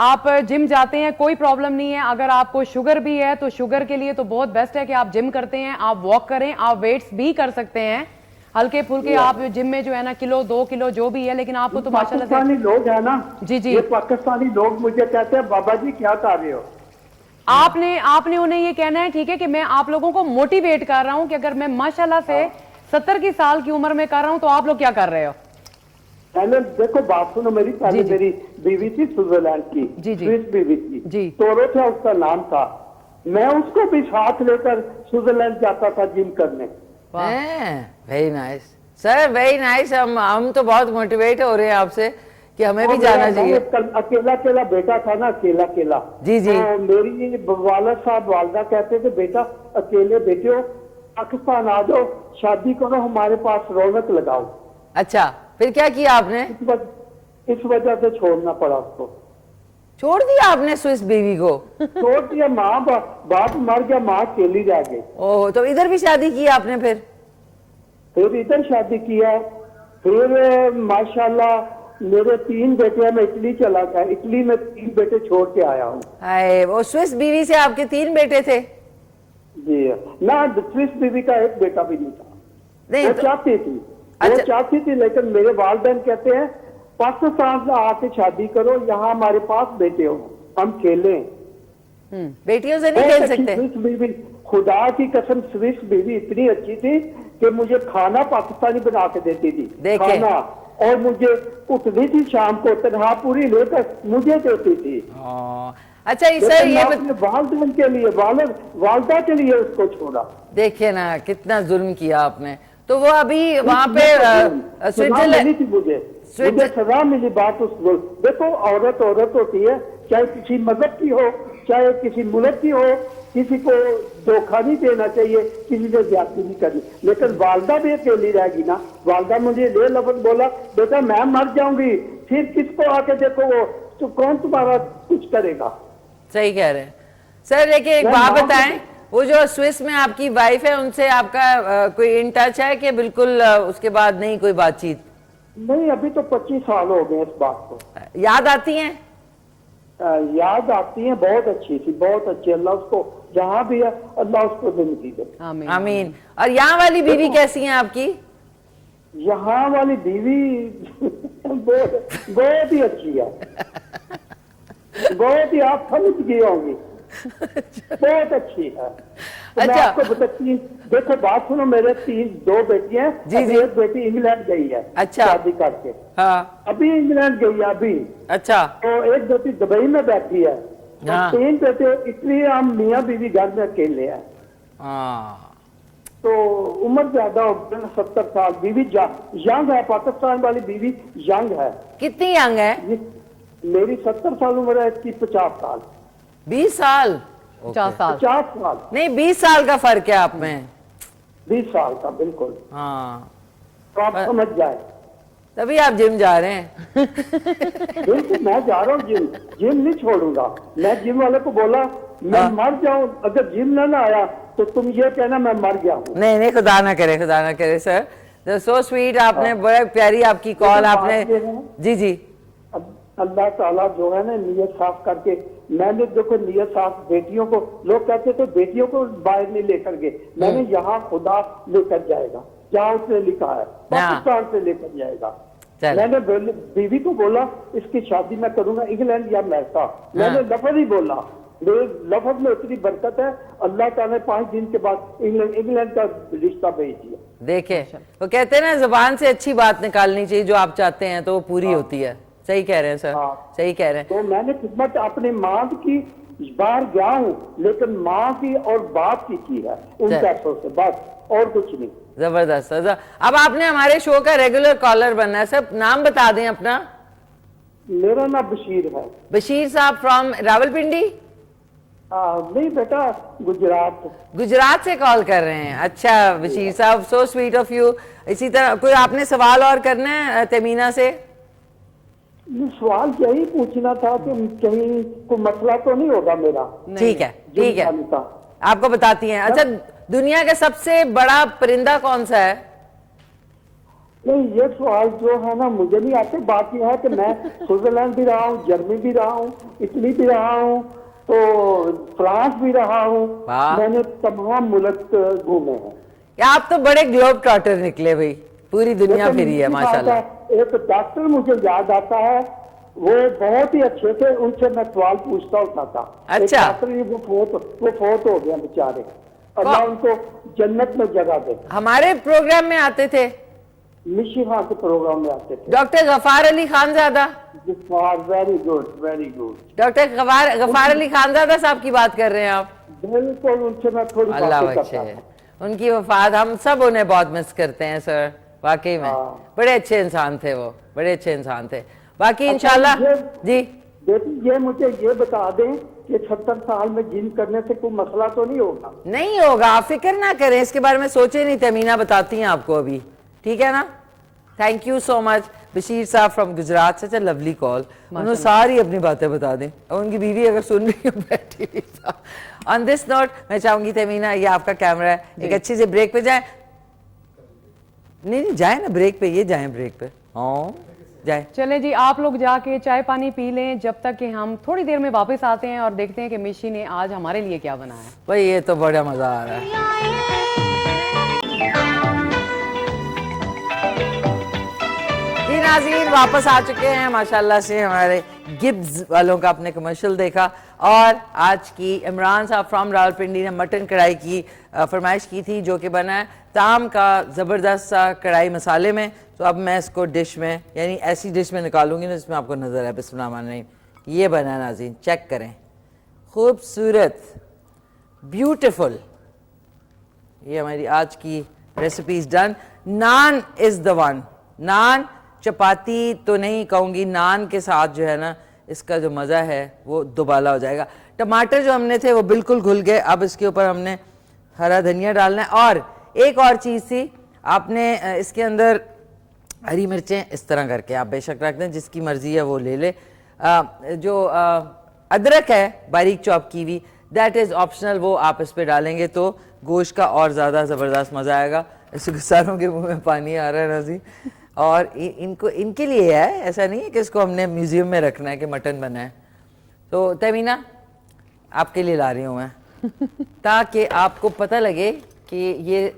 आप जिम जाते हैं, कोई प्रॉब्लम नहीं है। अगर आपको शुगर भी है तो शुगर के लिए तो बहुत बेस्ट है कि आप जिम करते हैं, आप वॉक करें, आप वेट्स भी कर सकते हैं हल्के फुल्के। आप जिम में जो है ना, किलो 2 किलो जो भी है, लेकिन आपको तो माशाल्लाह से पाकिस्तानी लोग है ना। जी जी, ये पाकिस्तानी लोग मुझे कहते हैं बाबा जी क्या कर रहे हो। आपने उन्हें ये कहना है, ठीक है, कि मैं आप लोगों को मोटिवेट कर रहा हूं कि अगर मैं माशाल्लाह से 70 की साल की उम्र में कर रहा हूं तो आप लोग क्या कर रहे हो। पहले देखो, बात सुनो मेरी। पहले मेरी बीवी थी स्विट्जरलैंड की, स्विस बीवी थी, तोरो था उसका नाम था। मैं उसको भी साथ लेकर स्विट्जरलैंड जाता था जिम करने। Very nice sir, very nice. हम तो बहुत मोटिवेट हो रहे हैं आपसे कि हमें भी जाना चाहिए। अकेला बेटा था ना, अकेला। जी जी। मेरी वालिद साहब वालदा कहते थे, बेटा अकेले बेटे हो, पाकिस्तान आ जाओ, शादी करो, हमारे पास रौनक लगाओ। अच्छा, फिर क्या किया आपने? इस वजह से छोड़ना पड़ा उसको। छोड़ दिया आपने स्विस बीवी को? छोड़ दिया, माँ बाप मर गया, माँ अकेली रह गई। ओह, तो इधर भी शादी की आपने? फिर इधर शादी किया। फिर माशाल्लाह मेरे 3 बेटे हैं। मैं इटली चला गया, इटली में 3 बेटे छोड़ के आया हूँ। वो स्विस बीवी से आपके 3 बेटे थे? जी ना, स्विस बीवी का एक बेटा भी नहीं था। नहीं, वो चाहती थी, वो चाहती थी, लेकिन मेरे वालिदैन कहते हैं पाकिस्तान से आके शादी करो, यहाँ हमारे पास बेटे हो, हम खेलें। बेटियों से नहीं खेल सकते? स्विस बीवी, खुदा की कसम, स्विस बीवी इतनी अच्छी थी कि मुझे खाना पाकिस्तानी बना के देती थी, खाना, और मुझे उठती थी शाम को, तनहा पूरी लेकर मुझे देती थी। अच्छा सर, ये वालिदैन के लिए, वालदा के लिए उसको छोड़ा। देखिए ना कितना जुल्म किया आपने। तो वो अभी वहाँ पे स्विट्जरलैंड थी, मुझे सजा मिली। बात उस देखो, औरत होती है, चाहे किसी मजहब की हो, चाहे किसी मुल्क की हो, किसी को धोखा नहीं देना चाहिए, किसी से ज्यादती नहीं करनी। लेकिन वालदा भी अकेली रहेगी ना। वालदा मुझे ये लफ्ज बोला, बेटा मैं मर जाऊंगी, फिर किसको आके देखो, वो तो कौन तुम्हारा कुछ करेगा। सही कह रहे हैं सर। लेकिन एक बात बताएं, वो जो स्विस में आपकी वाइफ है, उनसे आपका कोई इन टच है कि बिल्कुल उसके बाद नहीं कोई बातचीत? नहीं, अभी तो 25 साल हो गए इस बात को। याद आती हैं? याद आती हैं, बहुत अच्छी थी, बहुत अच्छी। अल्लाह उसको जहाँ भी है, अल्लाह उसको जिंदगी दे। आमीन। और यहाँ वाली बीवी कैसी है आपकी? यहाँ वाली बीवी बहुत ही अच्छी है, बहुत ही, आप समझ गई होंगी, बहुत अच्छी है। मैं अच्छा। आपको बताती, देखो बात सुनो, मेरे 2 बेटियां हैं। जी, अभी जी। एक बेटी इंग्लैंड गई है अच्छा। शादी करके, हाँ, अभी इंग्लैंड गई है अभी। अच्छा, तो एक बेटी दुबई में बैठी है, हाँ। 3 बेटे, इसलिए हम मियाँ बीवी घर में अकेले हैं। हाँ, तो उम्र ज्यादा हो गई, 70 साल, बीवी यंग है, पाकिस्तान वाली बीवी यंग है। कितनी यंग है? मेरी 70 साल उम्र है, इसकी 50 साल। 20 साल? 50 साल। 50 साल, नहीं, 20 साल का फर्क है आप में। 20 साल का, बिल्कुल। हाँ, तो आप समझ जाए। तभी आप जिम जा रहे हैं। बिल्कुल, मैं जा रहा हूँ जिम, जिम नहीं छोड़ूंगा। मैं जिम वाले को बोला, मैं मर जाऊं अगर जिम ना आया तो तुम ये कहना मैं मर गया हूँ। नहीं नहीं, खुदा ना करे, खुदा ना करे सर। सो स्वीट, आपने बड़ा प्यारी आपकी कॉल आपने। जी जी। अल्लाह ताला जो है ना नीयत साफ करके, मैंने देखो नीयत साफ, बेटियों को लोग कहते थे बेटियों को बाहर नहीं लेकर गए, मैंने यहाँ खुदा लेकर जाएगा, जहाँ उसने लिखा है, पाकिस्तान से लेकर जाएगा। मैंने बीवी को बोला इसकी शादी मैं करूंगा इंग्लैंड या अमेरिका, मैंने लफ्ज ही बोला, मेरे लफ्ज में उतनी बरकत है, अल्लाह ताला ने 5 दिन के बाद इंग्लैंड का रिश्ता भेज दिया। देखे, वो कहते हैं ना जुबान से अच्छी बात निकालनी चाहिए, जो आप चाहते हैं तो वो पूरी होती है। सही कह रहे हैं सर, सही कह रहे हैं। तो मैंने खिदमत अपनी माँ की बाहर गया हूँ, लेकिन माँ की और बाप की है उन पैसों से, बस और कुछ नहीं। जबरदस्त। अब आपने हमारे शो का रेगुलर कॉलर बनना है सर, नाम बता दें अपना। मेरा नाम बशीर है। बशीर साहब फ्रॉम रावलपिंडी? नहीं बेटा, गुजरात। गुजरात से कॉल कर रहे हैं। अच्छा बशीर साहब, सो स्वीट ऑफ यू। इसी तरह कोई आपने सवाल और करना है तमीना से? सवाल यही पूछना था कि कहीं कोई मसला तो नहीं होगा मेरा? ठीक है, ठीक है, आपको बताती हैं। अच्छा, दुनिया का सबसे बड़ा परिंदा कौन सा है? नहीं, ये सवाल जो है ना मुझे नहीं आते। बात यह है कि मैं स्विट्जरलैंड भी रहा हूँ, जर्मनी भी रहा हूँ, इटली भी रहा हूँ, तो फ्रांस भी रहा हूँ, मैंने तमाम मुल्क घूमे हैं। आप तो बड़े ग्लोब ट्रॉटर निकले भाई, पूरी दुनिया फिरी है माशाल्लाह। एक डॉक्टर मुझे याद आता है, वो बहुत ही अच्छे थे, उनसे मैं सवाल पूछता होता था। अच्छा। डॉक्टर वो फोत हो गया बेचारे, अल्लाह उनको जन्नत में जगह दे। हमारे प्रोग्राम में आते थे, मिशी खान के प्रोग्राम में आते थे। Doctor Gaffar Ali Khanzada. Very good, very good. Doctor Gaffar Ali Khanzada साहब की बात कर रहे हैं आप? बिल्कुल, उनसे मैं थोड़ी अल्लाह बख्शे, उनकी वफात, हम सब उन्हें बहुत मिस करते हैं सर, वाकई में। बड़े अच्छे इंसान थे वो, बड़े अच्छे इंसान थे। बाकी इंशाल्लाह जी। बेटी ये मुझे ये बता दें कि 70 साल में जिम करने से कोई मसला तो नहीं होगा? नहीं होगा, आप फिक्र ना करें, इसके बारे में सोचे नहीं। तमीना बताती हैं आपको अभी, ठीक है ना? Thank you so much Bashir साहब from Gujarat. Such a lovely call, उन्होंने सारी अपनी बातें बता दी, और उनकी बीवी अगर सुन रही है बैठी हुई। ऑन दिस नोट मैं चाहूंगी तमीना, ये आपका कैमरा है, एक अच्छी से ब्रेक पे जाए। नहीं जाए ना ब्रेक पे, ये जाए ब्रेक पे। हाँ जाए। चले जी, आप लोग जाके चाय पानी पी लें, जब तक कि हम थोड़ी देर में वापस आते हैं और देखते हैं कि मिशी ने आज हमारे लिए क्या बनाया है। भाई ये तो बड़ा मजा आ रहा है। जी नाज़रीन, वापस आ चुके हैं माशाल्लाह से। हमारे गिब्स वालों का आपने कमर्शियल देखा, और आज की इमरान साहब फ्रॉम रावलपिंडी ने मटन कढ़ाई की फरमाइश की थी, जो कि बना है ताम का ज़बरदस्त सा कढ़ाई मसाले में। तो अब मैं इसको डिश में, यानी ऐसी डिश में निकालूंगी ना जिसमें आपको नज़र है। बिस्मिल्लाह रहमान रहीम। ये बना है नाज़रीन, चेक करें, खूबसूरत, ब्यूटिफुल। ये हमारी आज की recipes done. Naan is the one. Naan, chapati तो नहीं कहूँगी, नान के साथ जो है ना इसका जो मज़ा है वो दुबाला हो जाएगा। टमाटर जो हमने थे वो बिल्कुल घुल गए। अब इसके ऊपर हमने हरा धनिया डालना है, और एक और चीज़ थी, आपने इसके अंदर हरी मिर्चें इस तरह करके आप बेशक रख दें, जिसकी मर्ज़ी है वो ले ले। जो अदरक है बारीक चॉप की हुई, दैट इज़ ऑप्शनल, वो आप इस पर डालेंगे तो गोश्त का और ज़्यादा ज़बरदस्त मज़ा आएगा। इसके सारों के मुँह में पानी आ रहा है नाज़रीन। और इनको, इनके लिए है, ऐसा नहीं है कि इसको हमने म्यूज़ियम में रखना है कि मटन बना है। तो तमीना आपके लिए ला रही हूँ मैं, ताकि आपको पता लगे कि ये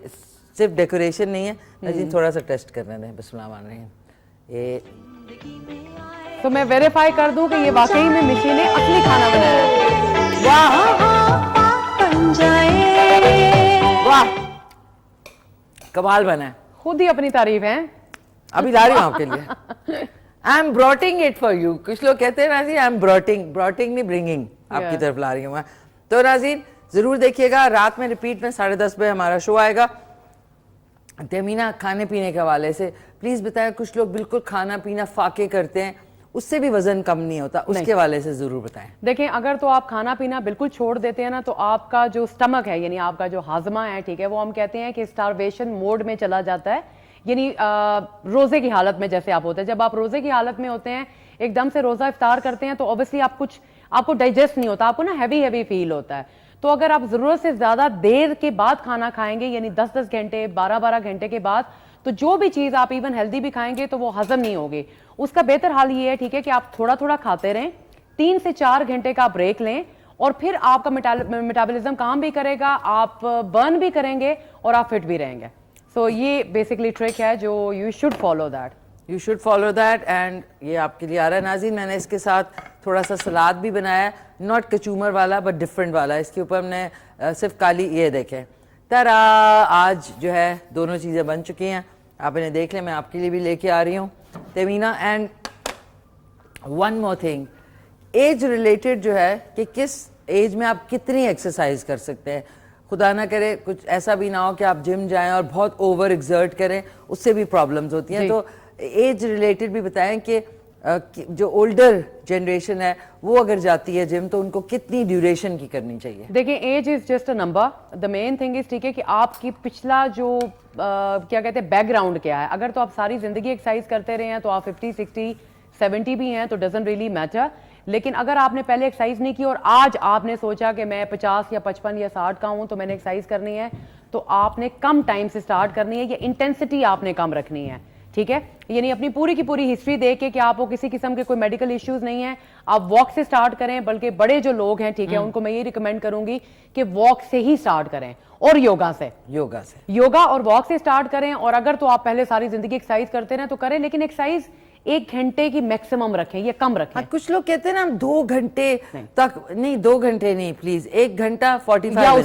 सिर्फ डेकोरेशन नहीं है। नाज़रीन थोड़ा सा टेस्ट करने दें, बिस्मिल्लाह रहमान रहीम। ये तो मैं वेरीफाई कर दूं कि ये वाकई में मिशी ने असली खाना बनाया है। वाह। कमाल बना है, खुद ही अपनी तारीफ है। अभी ला रही हूँ आपके लिए। I am bringing it for you. कुछ लोग कहते हैं नाज़रीन आई एम ब्रॉटिंग नहीं ब्रिंगिंग, आपकी तरफ ला रही हूँ मैं। तो नाज़रीन जरूर देखिएगा, रात में रिपीट में 10:30 बजे हमारा शो आएगा। तमीना खाने पीने के हवाले से प्लीज बताएं, कुछ लोग बिल्कुल खाना पीना फाके करते हैं, उससे भी वजन कम नहीं होता, उसके हवाले से जरूर बताएं। देखें, अगर तो आप खाना पीना बिल्कुल छोड़ देते हैं ना, तो आपका जो स्टमक है यानी आपका जो हाजमा है, ठीक है, वो हम कहते हैं कि स्टारवेशन मोड में चला जाता है। यानी रोजे की हालत में जैसे आप होते हैं, जब आप रोजे की हालत में होते हैं, एकदम से रोजा इफ्तार करते हैं, तो ऑब्वियसली आपको डाइजेस्ट नहीं होता, आपको ना हैवी फील होता है। तो अगर आप जरूरत से ज्यादा देर के बाद खाना खाएंगे, यानी 10-10 घंटे 12-12 घंटे के बाद, तो जो भी चीज आप इवन हेल्दी भी खाएंगे तो वो हजम नहीं होगी। उसका बेहतर हाल ये है, ठीक है, कि आप थोड़ा थोड़ा खाते रहें, 3 से 4 घंटे का ब्रेक लें, और फिर आपका मेटाबॉलिज्म काम भी करेगा, आप बर्न भी करेंगे और आप फिट भी रहेंगे। सो ये बेसिकली ट्रिक है जो you should follow that. And ये आपके लिए आ रहा है नाज़रीन। मैंने इसके साथ थोड़ा सा सलाद भी बनाया, नॉट कचूमर वाला बट डिफरेंट वाला। इसके ऊपर हमने सिर्फ काली, ये देखें तरा, आज जो है दोनों चीज़ें बन चुकी हैं, आप इन्हें देख लें, मैं आपके लिए भी लेके आ रही हूँ Tamina. And one more thing, age related जो है कि किस एज में आप कितनी एक्सरसाइज कर सकते हैं। खुदा ना करे कुछ ऐसा भी ना हो कि आप जिम जाएं और बहुत ओवर एक्सर्ट करें, उससे भी प्रॉब्लम्स होती हैं। तो एज रिलेटेड भी बताएं कि जो ओल्डर जनरेशन है वो अगर जाती है जिम तो उनको कितनी ड्यूरेशन की करनी चाहिए। देखिए, age is just a number, the main thing is, ठीक है, कि आपकी पिछला जो क्या कहते हैं बैकग्राउंड क्या है। अगर तो आप सारी जिंदगी एक्सरसाइज करते रहे हैं तो आप 50, 60, 70 भी हैं तो डजंट रियली मैटर। लेकिन अगर आपने पहले एक्सरसाइज नहीं की और आज आपने सोचा कि मैं 50 या 55 या 60 का हूं तो मैंने एक्सरसाइज करनी है, तो आपने कम टाइम से स्टार्ट करनी है, या इंटेंसिटी आपने कम रखनी है, ठीक है। यानी अपनी पूरी की पूरी हिस्ट्री देख के कि आपको किसी किस्म के कोई मेडिकल इश्यूज नहीं है, आप वॉक से स्टार्ट करें। बल्कि बड़े जो लोग हैं, ठीक है, उनको मैं ये रिकमेंड करूंगी कि वॉक से ही स्टार्ट करें और योगा और वॉक से स्टार्ट करें। और अगर तो आप पहले सारी जिंदगी एक्सरसाइज करते रहे तो करें, लेकिन एक्सरसाइज 1 घंटे की मैक्सिमम रखें, ये कम रखें। कुछ लोग कहते हैं ना हम 2 घंटे तक नहीं, 2 घंटे नहीं प्लीज, 1 घंटा 45 या मिनट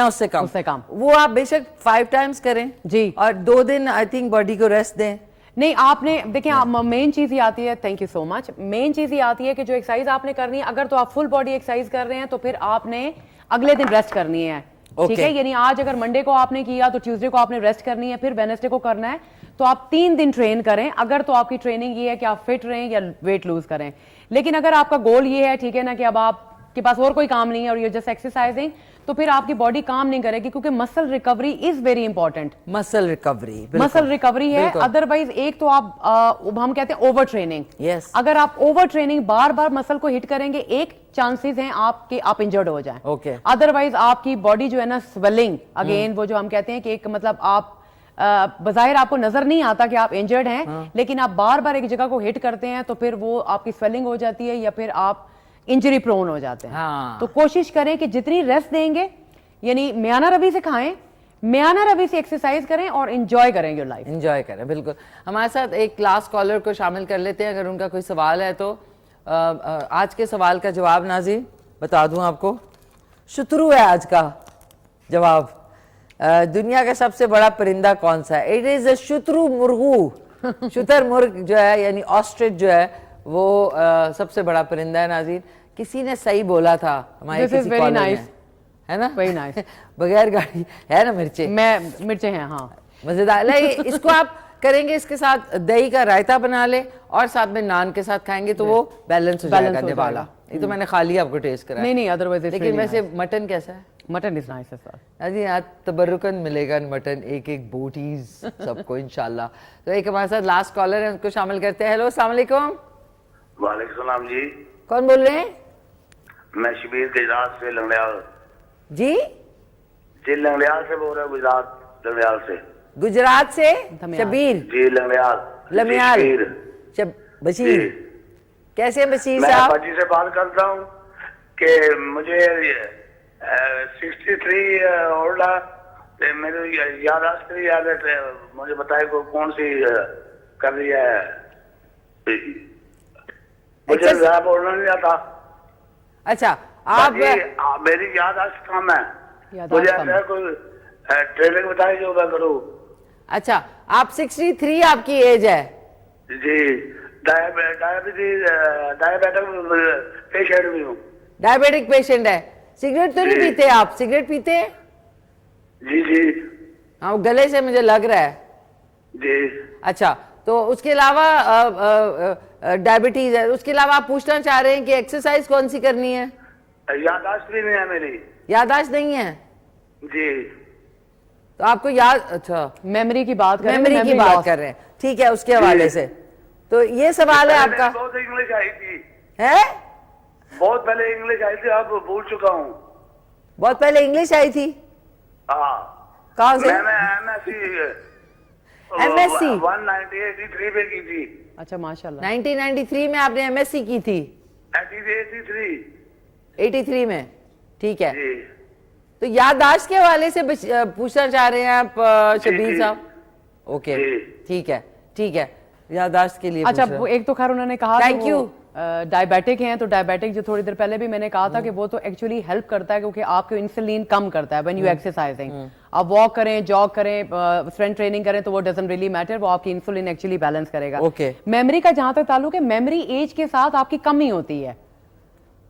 उससे कम वो आप बेशक 5 टाइम्स करें जी, और 2 दिन आई थिंक बॉडी को रेस्ट दें। नहीं, आपने देखिए, आप मेन चीज ये आती है, thank you so much, main चीज ये आती है कि जो एक्सरसाइज आपने करनी है, अगर तो आप फुल बॉडी एक्सरसाइज कर रहे हैं तो फिर आपने अगले दिन रेस्ट करनी है, ठीक है। यानी आज अगर मंडे को आपने किया तो ट्यूसडे को आपने रेस्ट करनी है, फिर वेडनेसडे को करना है। तो आप 3 दिन ट्रेन करें, अगर तो आपकी ट्रेनिंग ये है कि आप फिट रहें या वेट लूज करें। लेकिन अगर आपका गोल ये है, ठीक है ना, कि अब आपके पास और कोई काम नहीं है और ये जस्ट एक्सरसाइजिंग, तो फिर आपकी बॉडी काम नहीं करेगी, क्योंकि muscle recovery is very important. Muscle recovery है। अदरवाइज एक तो आप हम कहते हैं ओवर ट्रेनिंग। yes. अगर आप ओवर ट्रेनिंग बार बार मसल को हिट करेंगे, एक चांसेस हैं आपके आप इंजर्ड हो जाएं। okay. अदरवाइज आपकी बॉडी जो है ना, स्वेलिंग अगेन, वो जो हम कहते हैं कि एक मतलब आप बज़ाहिर आपको नजर नहीं आता कि आप इंजर्ड हैं, लेकिन आप बार बार एक जगह को हिट करते हैं तो फिर वो आपकी स्वेलिंग हो जाती है या फिर आप इंजरी प्रोन हो जाते हैं। तो कोशिश करें कि जितनी रेस्ट देंगे, यानी म्याना रवि से खाएं, म्याना रवि से एक्सरसाइज करें और एंजॉय करें योर लाइफ। एंजॉय करें, बिल्कुल। हमारे साथ एक क्लास कॉलर को शामिल कर लेते हैं, अगर उनका कोई सवाल है तो। आज के सवाल का जवाब नाज़रीन बता दूं आपको, शुतरू है आज का जवाब। दुनिया का सबसे बड़ा परिंदा कौन सा है? It is a शुतरू मुर्गू। शुतर मुर्ग जो है यानी ऑस्ट्रिच जो है वो सबसे बड़ा परिंदा है नाज़रीन। किसी ने सही बोला था हमारे किसी कॉलर में, है ना, वेरी नाइस। बगैर गाड़ी है ना, मिर्चे हैं, हाँ, मजेदार। इसको आप करेंगे, इसके साथ दही का रायता बना ले और साथ में नान के साथ खाएंगे तो वो बैलेंस हो जाएगा निवाला। ये तो मैंने खाली आपको टेस्ट करा। नहीं, अदरवाइज। लेकिन वैसे मटन कैसा है? Mutton is nice sir. जी, आज तबरुकन मिलेगा मटन, एक बोटीज सबको इंशाल्लाह। तो एक हमारे साथ लास्ट कॉलर है, उनको शामिल करते हैं। हेलो, अस्सलाम वालेकुम। वालेकुम सलाम जी। कौन बोल रहे हैं? मैं शबीर गुजरात से, लंगड़ियाल जी। लंगड़ियाल से बोल रहा हूँ, गुजरात गुजरात से शबीर जी, लंगड़ियाल बशीर। कैसे बशीर मैं साहब? पार्टी से बात करता हूँ कि मुझे 63 ओल्ड है, मेरी याद है, मुझे बताए कौन सी कर रही है, मुझे ज्यादा बोलना नहीं आता। अच्छा, आप मेरी याददाश्त कम है, मुझे ऐसा कोई ट्रेनिंग बताइए जो मैं करूँ। अच्छा, आप 63 आपकी एज है। जी, डायबिटिक पेशेंट भी हूँ। डायबिटिक पेशेंट है। सिगरेट तो नहीं जी। पीते आप? सिगरेट पीते हैं? जी जी हाँ, गले से मुझे लग रहा है। जी। अच्छा, तो उसके अलावा डायबिटीज है, उसके अलावा आप पूछना चाह रहे हैं कि एक्सरसाइज कौन सी करनी है? याददाश्त भी नहीं है मेरी। याददाश्त नहीं है जी। तो आपको याद, अच्छा मेमोरी की बात करें, मेमोरी की बात कर रहे हैं, ठीक है, उसके हवाले से। तो ये सवाल है आपका। बहुत इंग्लिश आई थी, है बहुत पहले इंग्लिश आई थी, अब भूल चुका हूँ। बहुत पहले इंग्लिश आई थी? हाँ। कहाँ से? मैंने MSc 1983 में की थी। अच्छा, माशाल्लाह। 1993 में आपने एमएससी की थी? 83 में, ठीक है। जी। तो याददाश्त के हवाले से पूछना चाह रहे हैं आप शबीर जी। साहब? ओके, जी। ठीक है, ठीक है, याददाश्त के लिए अच्छा, पूछ रहे वो हैं। एक तो खैर उन्होंने कहा Thank you. डायबिटिक हैं, तो डायबिटिक जो थोड़ी देर पहले भी मैंने कहा था कि वो तो एक्चुअली हेल्प करता है क्योंकि आपको इंसुलिन कम करता है व्हेन यू एक्सरसाइजिंग। आप वॉक करें, जॉग करें, स्ट्रेंथ ट्रेनिंग करें तो वो डजंट रियली मैटर, वो आपकी इंसुलिन एक्चुअली बैलेंस करेगा। Okay. मेमोरी का जहां तक ताल्लुक है, मेमोरी एज के साथ आपकी कमी होती है।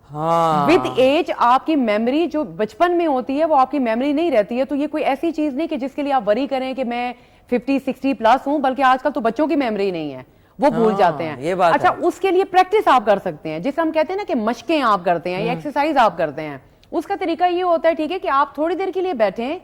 हाँ, विद एज आपकी मेमोरी जो बचपन में होती है वो आपकी मेमोरी नहीं रहती है। तो ये कोई ऐसी चीज नहीं कि जिसके लिए आप वरी करें कि मैं 50-60 प्लस हूं, बल्कि आजकल तो बच्चों की मेमोरी नहीं है, वो भूल जाते हैं। ये बात अच्छा, है। उसके लिए प्रैक्टिस आप कर सकते हैं, जिसे हम कहते हैं ना कि मशकें आप करते हैं या एक्सरसाइज आप करते हैं। उसका तरीका ये होता है, ठीक है, कि आप थोड़ी देर के लिए बैठें,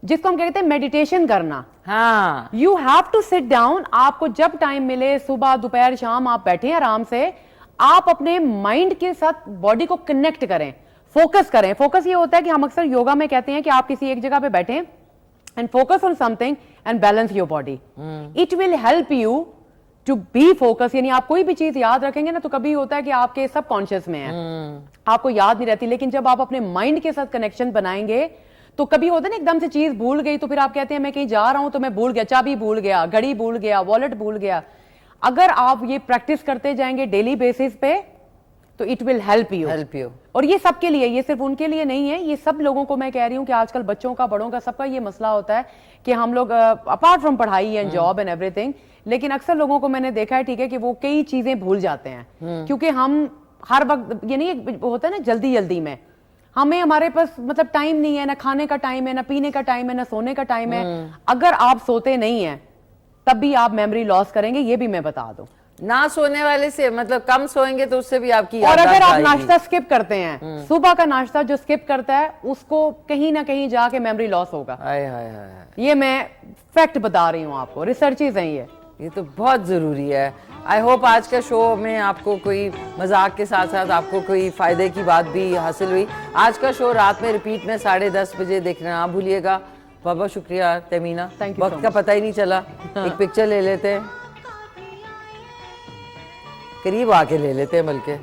जिसको हम कहते हैं मेडिटेशन करना। हाँ, you have to sit down. आपको जब टाइम मिले, सुबह, दोपहर, शाम, आप बैठें आराम से, आप अपने माइंड के साथ बॉडी को कनेक्ट करें, फोकस करें। फोकस ये होता है कि हम अक्सर योगा में कहते हैं कि आप किसी एक जगह पे बैठें and focus on something and balance your body. It will help you to be focus. यानी आप कोई भी चीज याद रखेंगे ना, तो कभी होता है कि आपके सबकॉन्शियस में है, आपको याद नहीं रहती, लेकिन जब आप अपने माइंड के साथ कनेक्शन बनाएंगे तो कभी होता है ना एकदम से चीज भूल गई, तो फिर आप कहते हैं मैं कहीं जा रहा हूं तो मैं भूल गया, चाबी भूल गया, घड़ी भूल गया, वॉलेट भूल गया। अगर आप ये प्रैक्टिस करते जाएंगे डेली बेसिस पे तो इट विल हेल्प यू। और ये सबके लिए, ये सिर्फ उनके लिए नहीं है, ये सब लोगों को मैं कह रही हूं कि आजकल बच्चों का, बड़ों का, सबका ये मसला होता है कि हम लोग अपार्ट फ्रॉम पढ़ाई एंड जॉब एंड एवरीथिंग, लेकिन अक्सर लोगों को मैंने देखा है, ठीक है, कि वो कई चीजें भूल जाते हैं क्योंकि हम हर वक्त, ये नहीं होता है ना, जल्दी जल्दी में हमें, हमारे पास मतलब टाइम नहीं है, ना खाने का टाइम है, ना पीने का टाइम है, ना सोने का टाइम है। अगर आप सोते नहीं है तब भी आप मेमोरी लॉस करेंगे, ये भी मैं बता दूं। ना सोने वाले से मतलब कम सोएंगे तो उससे भी आपकी और याददाश्त अगर आप आएगी। नाश्ता स्किप करते हैं, सुबह का नाश्ता जो स्किप करता है उसको कहीं ना कहीं जाके मेमोरी लॉस होगा। हाय हाय हाय, ये मैं फैक्ट बता रही हूँ आपको, रिसर्चेज हैं ये तो बहुत जरूरी है। आई होप आज का शो में आपको कोई मजाक के साथ साथ आपको कोई फायदे की बात भी हासिल हुई। आज का शो रात में रिपीट में 10:30 बजे देखना ना भूलिएगा। बहुत बहुत शुक्रिया तमीना, Thank you वक्त so का much. पता ही नहीं चला। एक पिक्चर ले लेते हैं, करीब आके ले लेते हैं, बल्कि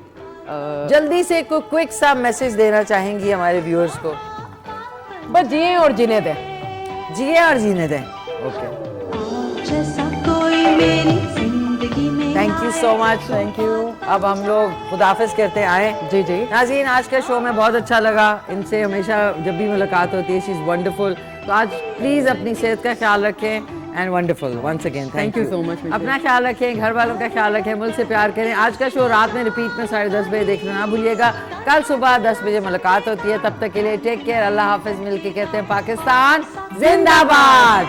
जल्दी से कोई क्विक सा मैसेज देना चाहेंगी हमारे व्यूअर्स को? बस जिए और जीने दें, जिए और जीने दें। Okay, thank you so much, thank you. अब हम लोग खुदाफिज कहते हैं, आए जी जी। नाज़रीन, आज का शो में बहुत अच्छा लगा। इनसे हमेशा जब भी मुलाकात होती है, शी इज़ वंडरफुल। तो आज प्लीज़ अपनी सेहत का ख्याल रखें and wonderful once again, thank you so much, अपना ख्याल रखें, घर वालों का ख्याल रखें, मुल्क से प्यार करें। आज का शो रात में रिपीट में 10:30 बजे देखना ना भूलिएगा। कल सुबह 10 बजे मुलाकात होती है, तब तक के लिए टेक केयर, अल्लाह हाफिज। मिल के कहते हैं पाकिस्तान जिंदाबाद।